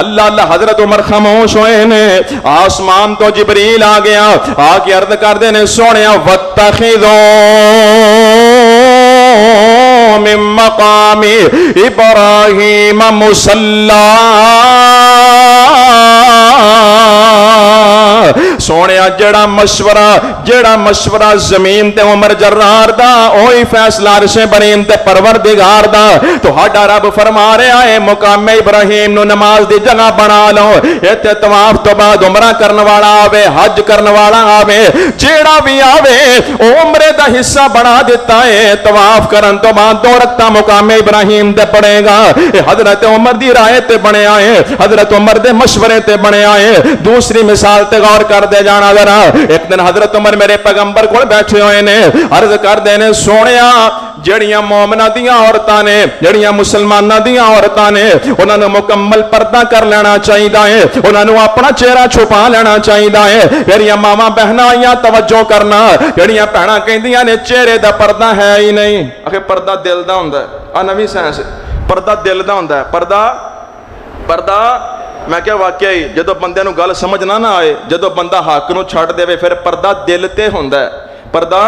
اللہ حضرت عمر خاموش ہوئے نے, آسمان تو جبریل آ گیا, آ کے عرض کر دے نے سونیا واتخذوا من مقام ابراہیم مصلی. سونے جڑا مشورہ زمین تے عمر جرار دا اوہی فیصلہ عرش برین تے پروردگار دا. تو ہاڈا رب فرما رہا ہے مقام ابراہیم نو نماز دی جگہ بنا لو. ایتھے طواف تو بعد عمرہ کرن والا آوے, حج کرن والا آوے, جیڑا بھی آوے او عمرے دا حصہ بنا دیتا ہے. طواف کرن تو بعد 2 رکعتاں مقام ابراہیم تے پڑھے گا. حضرت عمر دی رائے تے بنے آئے, حضرت عمر دے مشورے تے بنے آئے. دوسری مثال تے غور کر دے جانا ذرا. ایک دن حضرت عمر میرے پیغمبر کو بیٹھے ہوئے نے, عرض کر دے نے سونیا جڑیاں مومنہ دیاں عورتاں نے, جڑیاں مسلمانہ دیاں عورتاں نے, انہاں نے مکمل پردہ کر لینا چاہیدا ہے, انہاں نے اپنا چہرہ چھپا لینا چاہیدا ہے. میریاں ماما بہناں آئیاں توجہ کرنا, جڑیاں بہناں کہندیاں نے چہرے دا پردہ ہے ہی نہیں. آخر پردہ دل دا ہوندا ہے, آ نویں سائنس, پردہ دل دا ہوندا ہے. پردہ میں کیا واقعی جدو بندے نو گل سمجھ نہ آئے, جدو بندہ حق نو چھڑ دے پھر پردہ دل تے ہوندا ہے, پردہ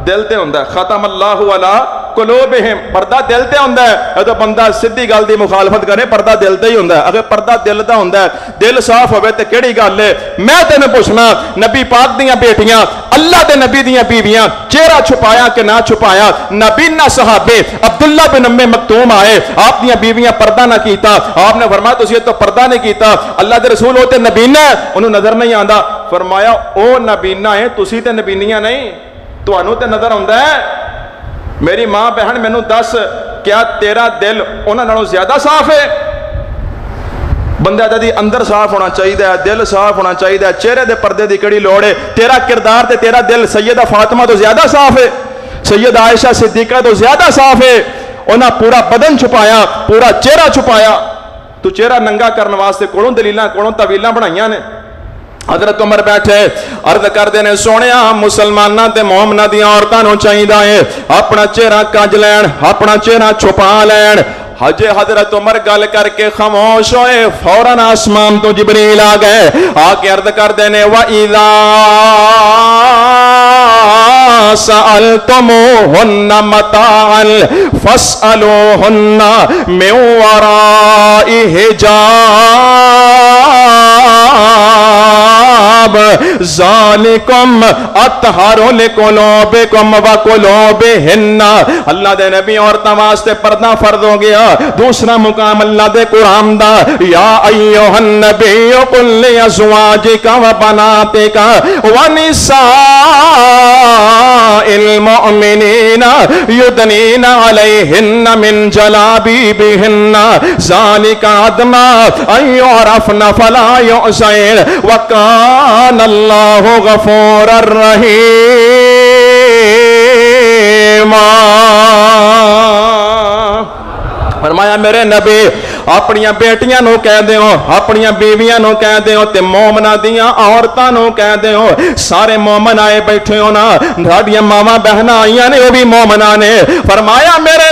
دل تے ہوندا ہے. ختم اللہ علی قلوبہم, پردہ دل تے ہوندا ہے. جدو بندہ سیدھی گل دی مخالفت کرے پردہ دل تے ہی ہوندا ہے. اگر پردہ دل دا ہوندا ہے, دل صاف ہوے تے کیڑی گل ہے. میں تینوں پوچھنا, نبی پاک دیاں بیٹیاں, اللہ دے نبی دیاں بیویاں, چہرہ چھپایا کہ نہ چھپایا؟ نبی نہ صحابے عبداللہ بن ام مکتوم آئے, آپ دیاں بیویاں پردہ نہ کیتا, آپ نے فرمایا تسی تو پردہ نہیں کیتا. اللہ دے رسول ہوتے نبینا ہے, انہوں نظر نہیں آندا. فرمایا او نبینا ہے, تسی تے نبینیاں نہیں, تانوں تے نظر آندا ہے. میری ماں بہن مینوں دس, کیا تیرا دل انہاں نالوں زیادہ صاف ہے؟ بندہ دا دی اندر صاف ہونا چاہیے, دل صاف ہونا چاہیے, چہرے دے پردے دی کڑی لوڑ ہے. تیرا کردار تے تیرا دل سیدہ فاطمہ تو زیادہ صاف ہے, سیدہ عائشہ صدیقہ تو زیادہ صاف ہے. انہاں پورا بدن چھپایا, پورا چہرہ چھپایا. تو چہرہ ننگا کرنے واسطے کولوں دلیلاں کولوں تعویلاں بنائیاں نے. حضرت عمر بیٹھے, عرض کر دینے سونیا مسلمانہ تے مومنہ دیاں عورتاں نو چاہیدا ہے اپنا چہرہ کج لین, اپنا چہرہ چھپا لین. حضرت عمر گل کر کے خاموش ہوئے, فوراً آسمان تو جبریل آ گئے, آ کے عرض کر دینے وَإِذَا سَأَلْتُمُوهُنَّ مَتَاعًا فَاسْأَلُوهُنَّ مِنْ وَرَاءِ حِجَابٍ ذَلِكُمْ أَطْهَرُ لِقُلُوبِكُمْ وَقُلُوبِهِنَّ. اللہ دے نبی عورتاں واسطے پردہ فرض ہو گیا. دوسرا مقام اللہ دے قرآن دا, یا ایوہ النبی قل لازواجک و بناتک و نساء المؤمنین یدنین علیہن من جلابیبہن ذالک ادنی ان یعرفن فلا یؤذین وکان اللہ غفورا رحیما. فرمایا میرے نبی اپنیاں بیٹیاں نو کہہ دیو, اپنیاں بیویاں نو کہہ دیو, تے مومنہ دیاں عورتاں نو کہہ دیو. سارے مومن آئے بیٹھے ہو نا, ساڈیاں ماواں بہناں آئیاں نے, وہ بھی مومنہ نے. فرمایا میرے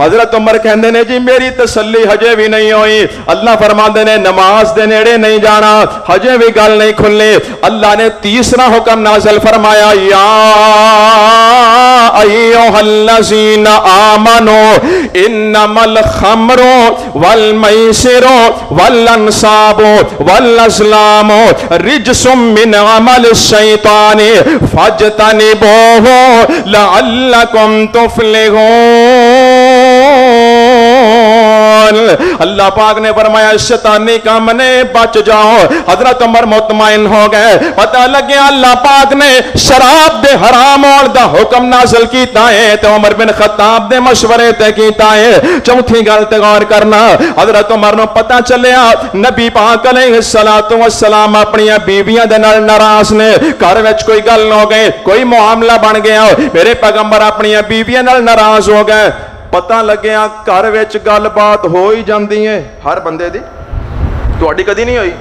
حضرت عمر کہندے نے جی میری تسلی ہجے بھی نہیں ہوئی. اللہ فرماندے نے نماز دے نیڑے نہیں جانا, ہجے بھی گل نہیں کھلنی. اللہ نے تیسرا حکم نازل فرمایا, یا ایھا الذین آمنوا انما الخمر والمیسر والانصاب والازلام رجس من عمل الشیطان فاجتنبوہ لعلکم تفلحون. اللہ پاک نے فرمایا شیطانی کام نے بچ جاؤ. حضرت عمر مطمئن ہو گئے, پتہ لگیا اللہ پاک نے شراب دے حرام اور دا حکم نازل کیتا ہے تو عمر بن خطاب دے مشورے تے کیتا ہے. چوتھی گل تے غور کرنا, حضرت عمر نو پتہ چلیا نبی پاک علیہ السلام اپنی بیویاں دے نال ناراض نے. گھر وچ کوئی گل ہو گئی, کوئی معاملہ بن گیا, میرے پیغمبر اپنی بیویاں نال ناراض ہو گئے. پتہ لگیا گھر وچ گل بات ہو ہی جاندی ہے ہر بندے دی. تہاڈی کدی نہیں ہوئی,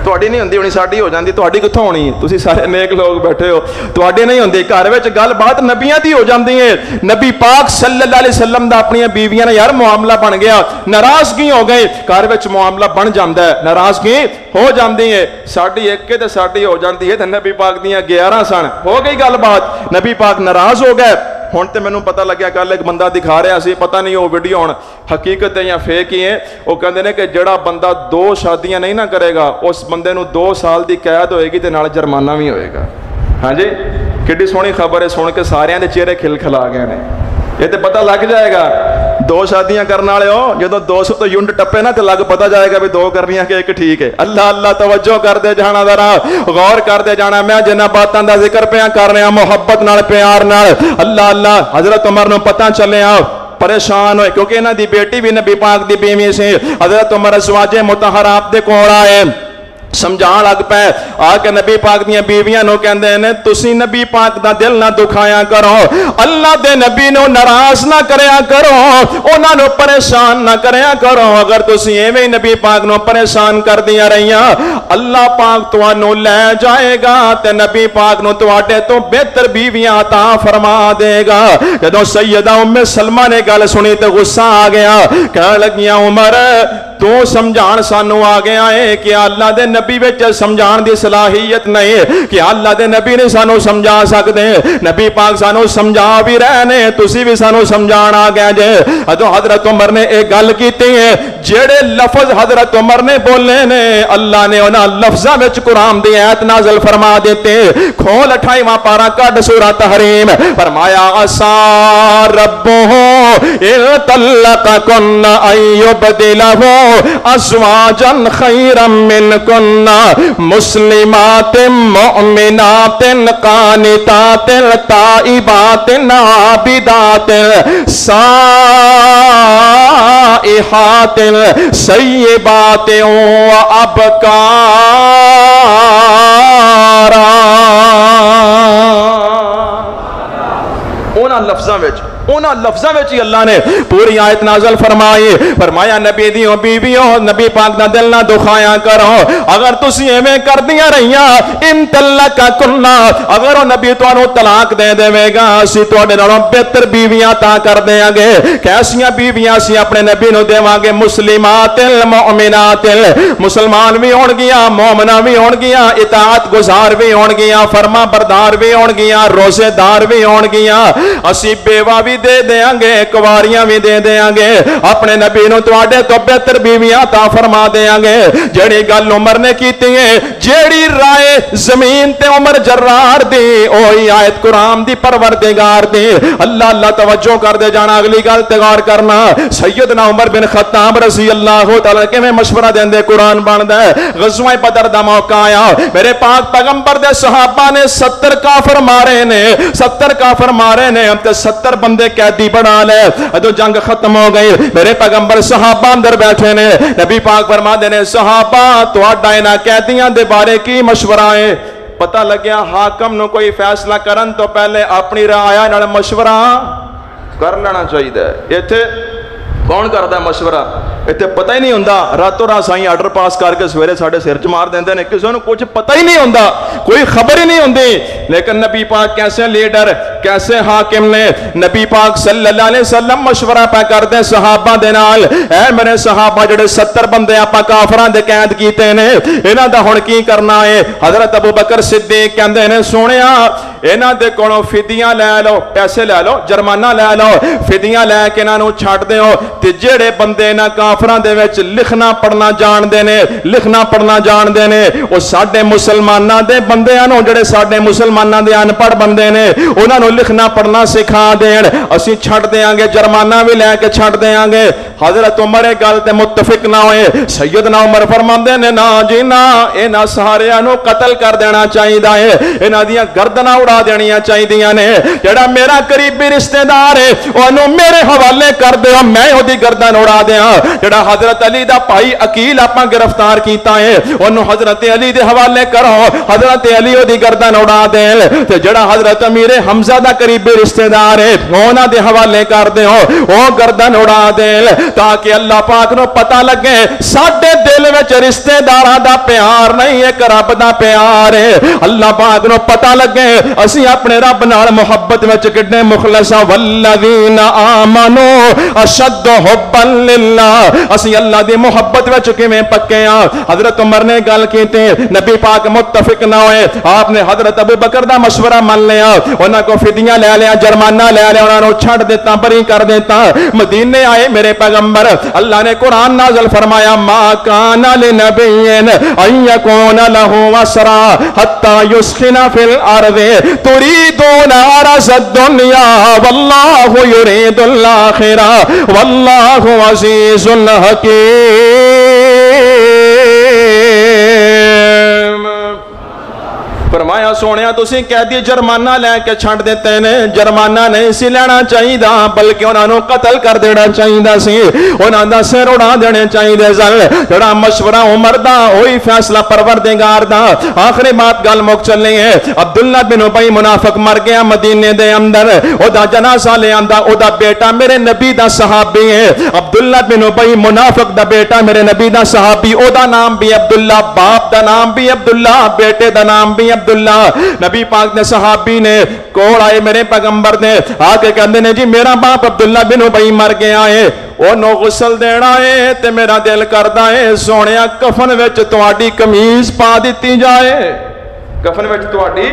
تہاڈی نہیں ہوندی ہونی, ساڈی ہو جاندی. تہاڈی کتھوں ہونی ہے, تسی سارے نیک لوگ بیٹھے ہو, تہاڈی نہیں ہوندی. گھر وچ گل بات نبیاں دی ہو جاندی ہے. نبی پاک صلی اللہ علیہ وسلم دا اپنی بیویاں نے یار معاملہ بن گیا, ناراضگی ہو گئی, گھر وچ معاملہ بن جاندا ہے, ناراضگی ہو جاندی ہے. ساڈی ایک تے ساڈی ہو جاندی ہے تے نبی پاک دیاں 11 سن, ہو گئی گل بات, نبی پاک ناراض ہو گئے. ہن تے مینوں پتہ لگیا کل ایک بندہ دکھا رہا سی, پتہ نہیں وہ ویڈیو ہن حقیقت ہے یا فیک ہی ہے. وہ کہندے نے کہ جڑا بندہ 2 شادیاں نہیں نہ کرے گا اس بندے نو 2 سال دی قید ہوئے گی تے نال جرمانہ بھی ہوئے گا. ہاں جی, کڈی سونی خبر ہے, سن کے ساریاں دے چہرے کھل کھلا گئے نے. یہ تے پتہ لگ جائے گا 2 شادیاں کرنے والے ہو, جدو 200 تو یونٹ ٹپے نا تو لگ پتہ جائے گا بھی 2 کرنیاں کہ ایک ٹھیک ہے. اللہ اللہ توجہ کر دے جانا, ذرا غور کر دے جانا. میں جنہ باتاں دا ذکر پیا کر رہا محبت نال پیار نال. اللہ اللہ. حضرت عمر نو پتہ چلیا, پریشان ہوئے کیونکہ انہاں دی بیٹی بھی نبی پاک دی بیوی سی. حضرت عمر ازواج مطہرات دے کول آئے, سمجھان لگ پے, آ کے نبی پاک دیاں بیویاں نو کہندے نے تسی نبی پاک دا دل نہ دکھایا کرو, اللہ دے نبی نو ناراض نہ کریا کرو, انہاں نو پریشان نہ کریا کرو. اگر تسی ایویں نبی پاک نو پریشان کر دیاں رہیاں اللہ پاک تانوں لے جائے گا تے نبی پاک نو تواڈے تو بہتر بیویاں عطا فرما دے گا. جدوں سیدہ ام سلمہ نے گل سنی تے غصہ آ گیا, کہنے لگیاں عمر تو سمجھان سانو آ گیا ہے کہ اللہ دے نبی وچ سمجھان دی صلاحیت نہیں, کہ اللہ دے نبی نے سانو سمجھا سکدے. نبی پاک سانو سمجھا بھی رہے نے, تسی بھی سانو سمجھان آ گیا جے. ادو حضرت عمر نے ایک گل کیتی ہے, جڑے لفظ حضرت عمر نے بولے نے اللہ نے انہاں لفظاں وچ قرآن دی ایت نازل فرما دیتے. کھول 28واں پارہ کڈ سورہ تحریم, فرمایا عسى ربه ان طلقكن ان يبدله ازواجا خيرا منكن مسلمات مؤمنات قانتات تائبات عابدات سائحات سیبات وابکارا. اونا لفظاں وچ ہی اللہ نے پوری آیت نازل فرمائی. فرمایا نبی دیوں بیویوں نبی پاک دا دل نہ دکھایا کرو. اگر تسی ایویں کردیاں رہیاں ان طلقکن, اگر وہ نبی تانوں طلاق دے دے گا اسی تواڈے نالوں بہتر بیویاں عطا کر دیاں گے. کیسیاں بیویاں اسی اپنے نبی نو دیواں گے؟ مسلمات المؤمنات, مسلمان بھی ہون گیاں, مومنہ بھی ہون گیاں, اطاعت گزار بھی ہون گیاں, فرما بردار بھی ہون گیاں, روزے دار بھی ہون گیاں. اسی بیوہ بھی دے دیاں گے, کواریاں بھی دے دیاں گے. اپنے نبی نو تواڈے تو بہتر بیویاں عطا فرما دیاں گے. جڑی گل عمر نے کیتی ہے, جیڑی رائے زمین تے عمر جرار دی, اوہی آیت قرآن دی پروردگار دی. اللہ اللہ توجہ کر دے جانا. اگلی گل تے غور کرنا. سیدنا عمر بن خطاب رضی اللہ تعالی کیویں مشورہ دیندے قرآن بندا ہے. غزوہ بدر دا موقع آیا, میرے پاک پیغمبر دے صحابہ نے 70 کافر مارے نے, 70 کافر مارے نے تے 70 بندے قیدی بنا لے. ادو جنگ ختم ہو گئی, میرے پیغمبر صحابہ اندر بیٹھے نے. نبی پاک فرماندے نے صحابہ تہاڈا انہاں قیدیاں دے بارے کی مشورہ ہے؟ پتہ لگیا حاکم نو کوئی فیصلہ کرن تو پہلے اپنی رعایا نال مشورہ کر لینا چاہیے. ایتھے کون کردا مشورہ؟ ایتھے پتہ ہی نہیں ہوندا, راتوں رات سائیں آرڈر پاس کر کے سویرے ساڈے سر چ مار دیندے نے, کسے نوں کچھ پتہ ہی نہیں ہوندا, کوئی خبر ہی نہیں ہوندی. لیکن نبی پاک کیسے لیڈر کیسے حاکم نے نبی پاک صلی اللہ علیہ وسلم مشورہ پہ کرتے صحابہ دے نال، اے میرے صحابہ جڑے 70 بندے آپا کافراں دے قید کیتے نے انہاں دا ہن کی کرنا ہے؟ حضرت ابو بکر صدیق کہندے نے سونیا انہاں دے کولوں فدیہ لے لو، پیسے لے لو، جرمانہ لے لو، فدیہ لے کے انہاں نوں چھڈ دیو تے جڑے بندے انہاں کافراں دے وچ لکھنا پڑھنا جان دے نے، لکھنا پڑھنا جان دے نے، او ساڈے مسلماناں دے بندیاں نوں جڑے ساڈے مسلماناں دے ان پڑھ بندے نے انہاں نوں لکھنا پڑھنا سکھا دین، اسی چھڈ دیاں گے، جرمانہ بھی لے کے چھڈ دیاں گے۔ حضرت عمر گل تے متفق نہ ہوئے، سیدنا عمر فرماندے نے نا جی نا، انہاں ساریاں نوں قتل کر دینا چاہیدا ہے، انہاں دیاں گردناں اڑا دینیاں چاہیدیاں نے، جڑا میرا قریبی رشتہ دار ہے اونوں میرے حوالے کر دیو، میں اودی گردن اڑا دیاں۔ جڑا حضرت علی دا بھائی عقیل آپاں گرفتار کیتا ہے اونوں حضرت علی دے حوالے کرو، حضرت علی اودی گردن اڑا دین، تے جڑا حضرت امیر حمزہ دا قریبی رشتہ دار ہے انہاں دے حوالے کر دیو، او گردن اڑا دین، تاکہ اللہ پاک نو پتہ لگے ساڈے دل وچ رشتہ داراں دا پیار نہیں، ایک رب دا پیار ہے۔ اللہ پاک نو پتہ لگے اسی اپنے رب نال محبت وچ کڈے مخلص ہاں، والذین آمنوا اشد حبا للہ، اسی اللہ دی محبت وچ کیویں پکے ہاں۔ حضرت عمر نے گل کیتے، نبی پاک متفق نہ ہوئے، آپ نے حضرت ابو بکر دا مشورہ مان لیا، انہاں کو فدیہ لے لیا، جرمانہ لے لیا، انہاں نو چھڈ دیتا، بری کر دیتا۔ مدینے آئے میرے پیغمبر، اللہ نے قرآن نازل فرمایا ما کان لنبی ان یکون لہ اسرا حتی یسخن فی الارض تریدون عرض الدنیا واللہ یرید الاخرہ واللہ عزیز حکیم۔ فرمایا سونیا تسی قیدی جرمانہ لے کے چھڈ دیتے نے، جرمانہ نہیں سی لینا چاہیدا بلکہ انہاں نوں قتل کر دینا چاہیدا سی، انہاں دا سر اڑا دینے چاہیدے سن۔ جڑا مشورہ عمر دا وہی فیصلہ پروردگار دا۔ آخری بات گل مک چلی ہے، عبداللہ بن ابی منافق مر گیا مدینے دے اندر، او دا جنازہ لے آندا، او دا بیٹا میرے نبی دا صحابی ہے، عبداللہ بن ابی منافق دا بیٹا میرے نبی دا صحابی، او دا نام بھی عبداللہ، باپ دا نام بھی عبداللہ، بیٹے دا نام بھی عبداللہ۔ نبی پاک نے صحابی نے کول آئے میرے پیغمبر نے آ کے کہندے نے جی میرا باپ عبداللہ بن ابی مر گیا ہے، انہوں غسل دینا ہے تے میرا دل کردا ہے سونیا کفن وچ تہاڈی قمیض پا دتی جائے، کفن وچ تہاڈی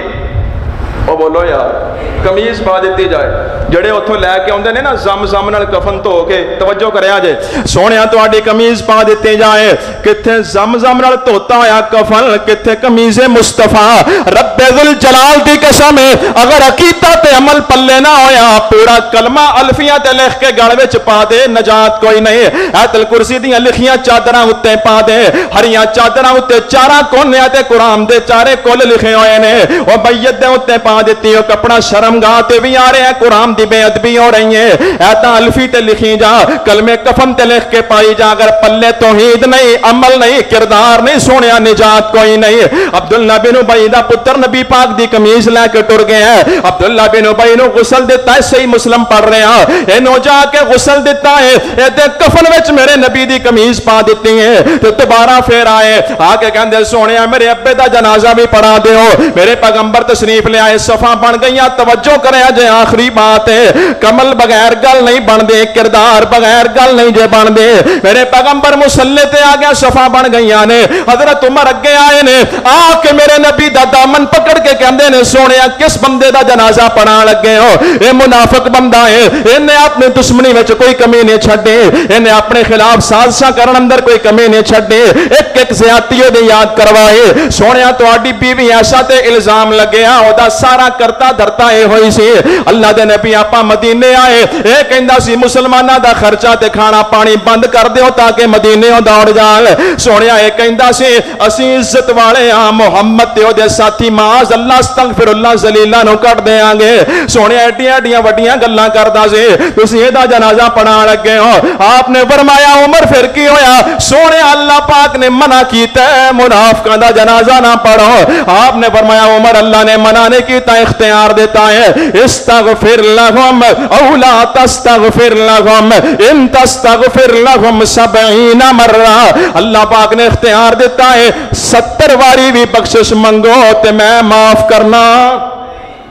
او بولو یار قمیض پا دیتی جائے۔ جڑے اتھوں لے کے آندے نے نا زم نال کفن دھو کے، توجہ کریا جے سونیا تہاڈی قمیض پا دیتی جائے، کتھے زم نال دھوتا ہویا کفن، کتھے قمیض مصطفیٰ۔ رب ذل جلال دی قسم ہے اگر عقیدہ تے عمل پلے نہ ہویا پورا کلمہ الفیہ تے لکھ کے گل وچ پا دے، نجات کوئی نہیں۔ آیت الکرسی دیاں لکھیاں چادراں اُتے پا دے، ہریاں چادراں اُتے چاراں کونیاں تے قرآن دے چارے کل لکھے ہوئے نے، او بیت دے اُتے پا دیتی ہو، کپڑا شرمگاہ تے بھی آ رہے ہیں، قرآن دی بے ادبی ہو رہی ہیں، ایتاں الفی تے لکھی جا، کلمے کفن تے لکھ کے پائی جا، اگر پلے توحید نہیں، عمل نہیں، کردار نہیں، سونیا نجات کوئی نہیں۔ عبداللہ بن ابی دا پتر نبی پاک دی قمیض لے کے ٹر گیا ہے، عبداللہ بن ابی نو غسل دیتا ہے، صحیح مسلم پڑھ رہے ہیں، اینو جا کے غسل دیتا ہے، اے دے کفن وچ میرے نبی دی قمیض پا دیتی ہے، تے دوبارہ پھر آئے آ کے کہندے سونیا میرے ابے دا جنازہ بھی پڑھا دیو، میرے پیغمبر تشریف لے آئے، صفاں بن گئیاں، توجہ کرے جے آخری بات ہے، کمل بغیر گل نہیں بن دے، کردار بغیر گل نہیں جے بن دے، میرے پیغمبر مصلی تے آ گیا، صفاں بن گئیاں نے، حضرت عمر اگے آئے نے، آ کے میرے نبی دا دامن پکڑ کے کہندے نے سونیا کس بندے دا جنازہ پڑھا لگے ہو؟ اے منافق بندہ ہے، انہیں اپنی دشمنی وچ کوئی کمی نہیں چھڈی، انہیں اپنے خلاف سازشاں کرن اندر کوئی کمی نہیں چھڈی، ایک ایک زیادتی دے یاد کروائے، سونیا تہاڈی بیوی ایسا تے الزام لگیا، او دا سارا کرتا دھرتا اے ہوئی سی۔ اللہ دے نبی آپا مدینے آئے، اے کہندا سی مسلماناں دا خرچہ تے کھانا پانی بند کر دیو تاکہ مدینے دوڑ جان۔ سونیا اے کہندا سی اسی عزت والے ہاں، محمد تے او دے ساتھی معاذ اللہ استغفر اللہ ذلیلہ نو کٹ دیاں گے۔ سونیا ایڈیاں ایڈیاں وڈیاں گلاں کردا سی، تسی اے دا جنازہ پڑھا لگے ہو۔ آپ نے فرمایا عمر پھر کی ہویا؟ سونیا اللہ پاک نے منع کیتا ہے منافقاں دا جنازہ نہ پڑھو۔ آپ نے فرمایا عمر اللہ نے منع نہیں کیتا، اختیار دیتا ہے، استغفر لهم او لا تستغفر لهم ان تستغفر لهم 70 مرہ، اللہ پاک نے اختیار دیتا ہے 70 واری بھی بخشش منگو تے میں معاف کرنا۔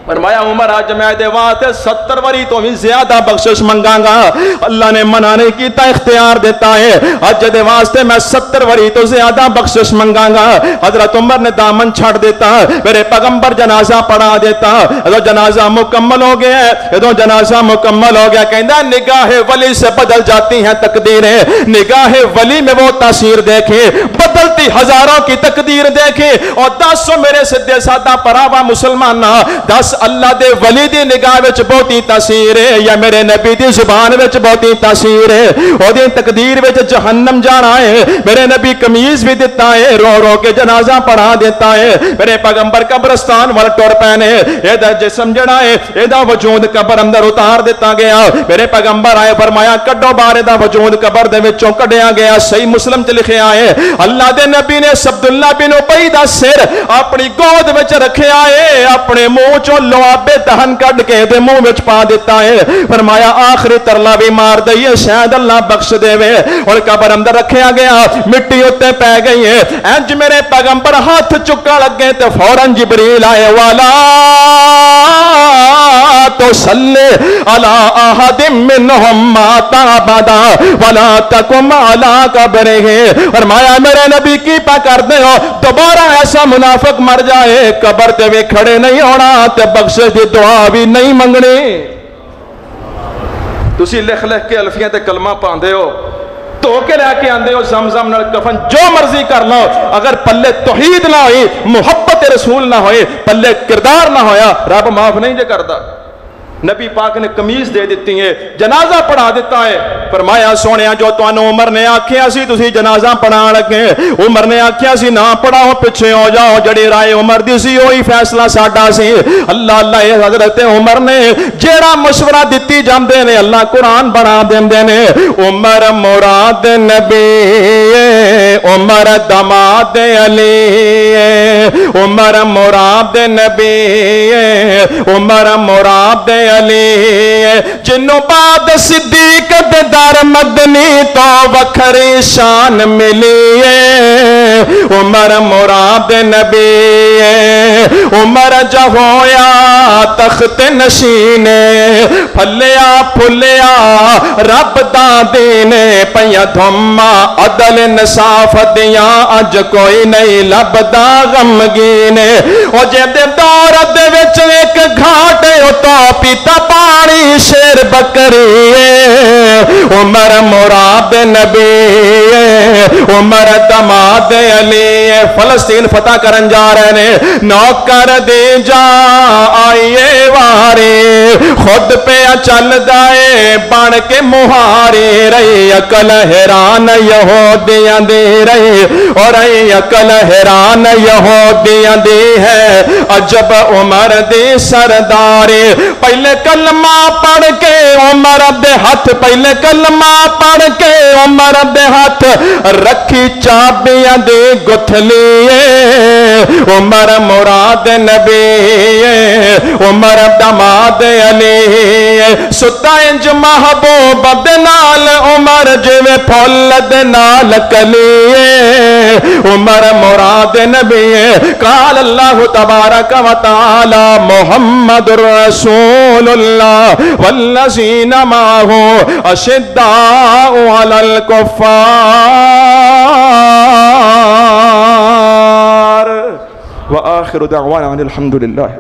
فرمایا عمر آج میں دے واسطے 70 وری تو بھی زیادہ بخشش منگاں گا. اللہ نے منع نہیں کیتا، اختیار دیتا ہے. اج دے واسطے میں 70 وری تو زیادہ بخشش منگاں گا. حضرت عمر نے دامن چھڑ دیتا، میرے پیغمبر جنازہ پڑھا دیتا. جدو جنازہ مکمل ہو گیا، جدو جنازہ مکمل ہو گیا، کہندا نگاہ ولی سے بدل جاتی ہیں تقدیریں. نگاہ ولی میں وہ تاثیر دیکھے، بدلتی ہزاروں کی تقدیر دیکھے. اور دسو میرے سدھے سادہ پراوا مسلمانہ، دس اللہ دے ولی دی نگاہ وچ بہتی تاثیر ہے یا میرے نبی دی زبان وچ بہتی تاثیر ہے؟ او دی تقدیر وچ جہنم جانا ہے. میرے نبی قمیض بھی دیتا ہے، رو رو کے جنازہ پڑھا دیتا ہے. میرے پیغمبر قبرستان وال ٹر پینے، اے دا جسم جڑا ہے اے دا وجود قبر اندر اتار دیتا گیا. میرے پیغمبر آئے فرمایا کڈو بارے دا وجود قبر دے وچوں کڈیا گیا. صحیح مسلم چ لکھیا ہے اللہ دے نبی نے عبداللہ بن ابی دا سر اپنی گود وچ رکھیا ہے، اپنے منہ چوں لوابے دہن کڈ کے دے منہ وچ پا دیتا ہے. فرمایا آخری ترلا بھی مار دئیے شاید اللہ بخش دے وے. اور قبر اندر رکھیا گیا، مٹی اتے پی گئی ہے. انج میرے پیغمبر ہاتھ چکا لگے تے فوراً جبریل آئے، والا تو صلی علی احد منہم مات ابدا ولا تقم علی قبرہ. فرمایا میرے نبی کی پا کر دے ہو، دوبارہ ایسا منافق مر جائے قبر تے بھی کھڑے نہیں ہونا تے بخشش دی دعا بھی نہیں منگنی. تسی لکھ لکھ کے الفیاں تے کلمہ پاندے ہو، تو کے لے کے آندے ہو زمزم نال کفن جو مرضی کر لو، اگر پلے توحید نہ ہوئی، محبت رسول نہ ہوئے، پلے کردار نہ ہویا، رب معاف نہیں جے کردا. نبی پاک نے قمیض دے دیتی ہے، جنازہ پڑھا دیتا ہے. فرمایا سونیا جو تانوں عمر نے آکھیا سی تسی جنازہ پڑھا لگے، عمر نے آکھیا سی نہ پڑھاؤ پیچھے ہو جاؤ، جڑی رائے عمر دی سی وہی فیصلہ ساڈا سی. اللہ اللہ حضرت عمر نے جیڑا مشورہ دتی جاندے نے اللہ قرآن بنا دیندے نے. عمر مراد نبی، عمر دماد علی، عمر مراد نبی، عمر مراد علی، جنوں بعد صدیق در مدنی تو وکھری شان ملی. عمر مراد نبی، عمر جب ہویا تخت نشین، پھلیا پھلیا رب دا دین، پیا دھما عدل انصاف دیاں اج کوئی نہیں لبدا غمگین. او جے دے دور دے وچ ایک گھاٹ تو پیتا پانی شیر بکری. عمر مراد نبی، عمر دماد علی. فلسطین فتح کرن جا رہے نے، نوکر دے جا آئیے واری، خود پہ چل دائے بن کے مہاری. رہی عقل حیران یہودیاں دی رہی، اور رہی عقل حیران یہودیاں دی ہے. عجب عمر دی سرداری، پہلے کلمہ پڑھ کے عمر دے ہاتھ، پہلے کلمہ پڑھ کے عمر دے ہاتھ رکھی چابیاں دے گتھلی. عمر مراد نبی، عمر دماد علی. ستا انج محبوب دے نال عمر جویں پھل دے نال کلی. عمر مراد نبی. قال اللہ تبارک و تعالی محمد رسول اللہ والذین معه اشداء علی الکفار. وآخر دعوانا الحمد للہ.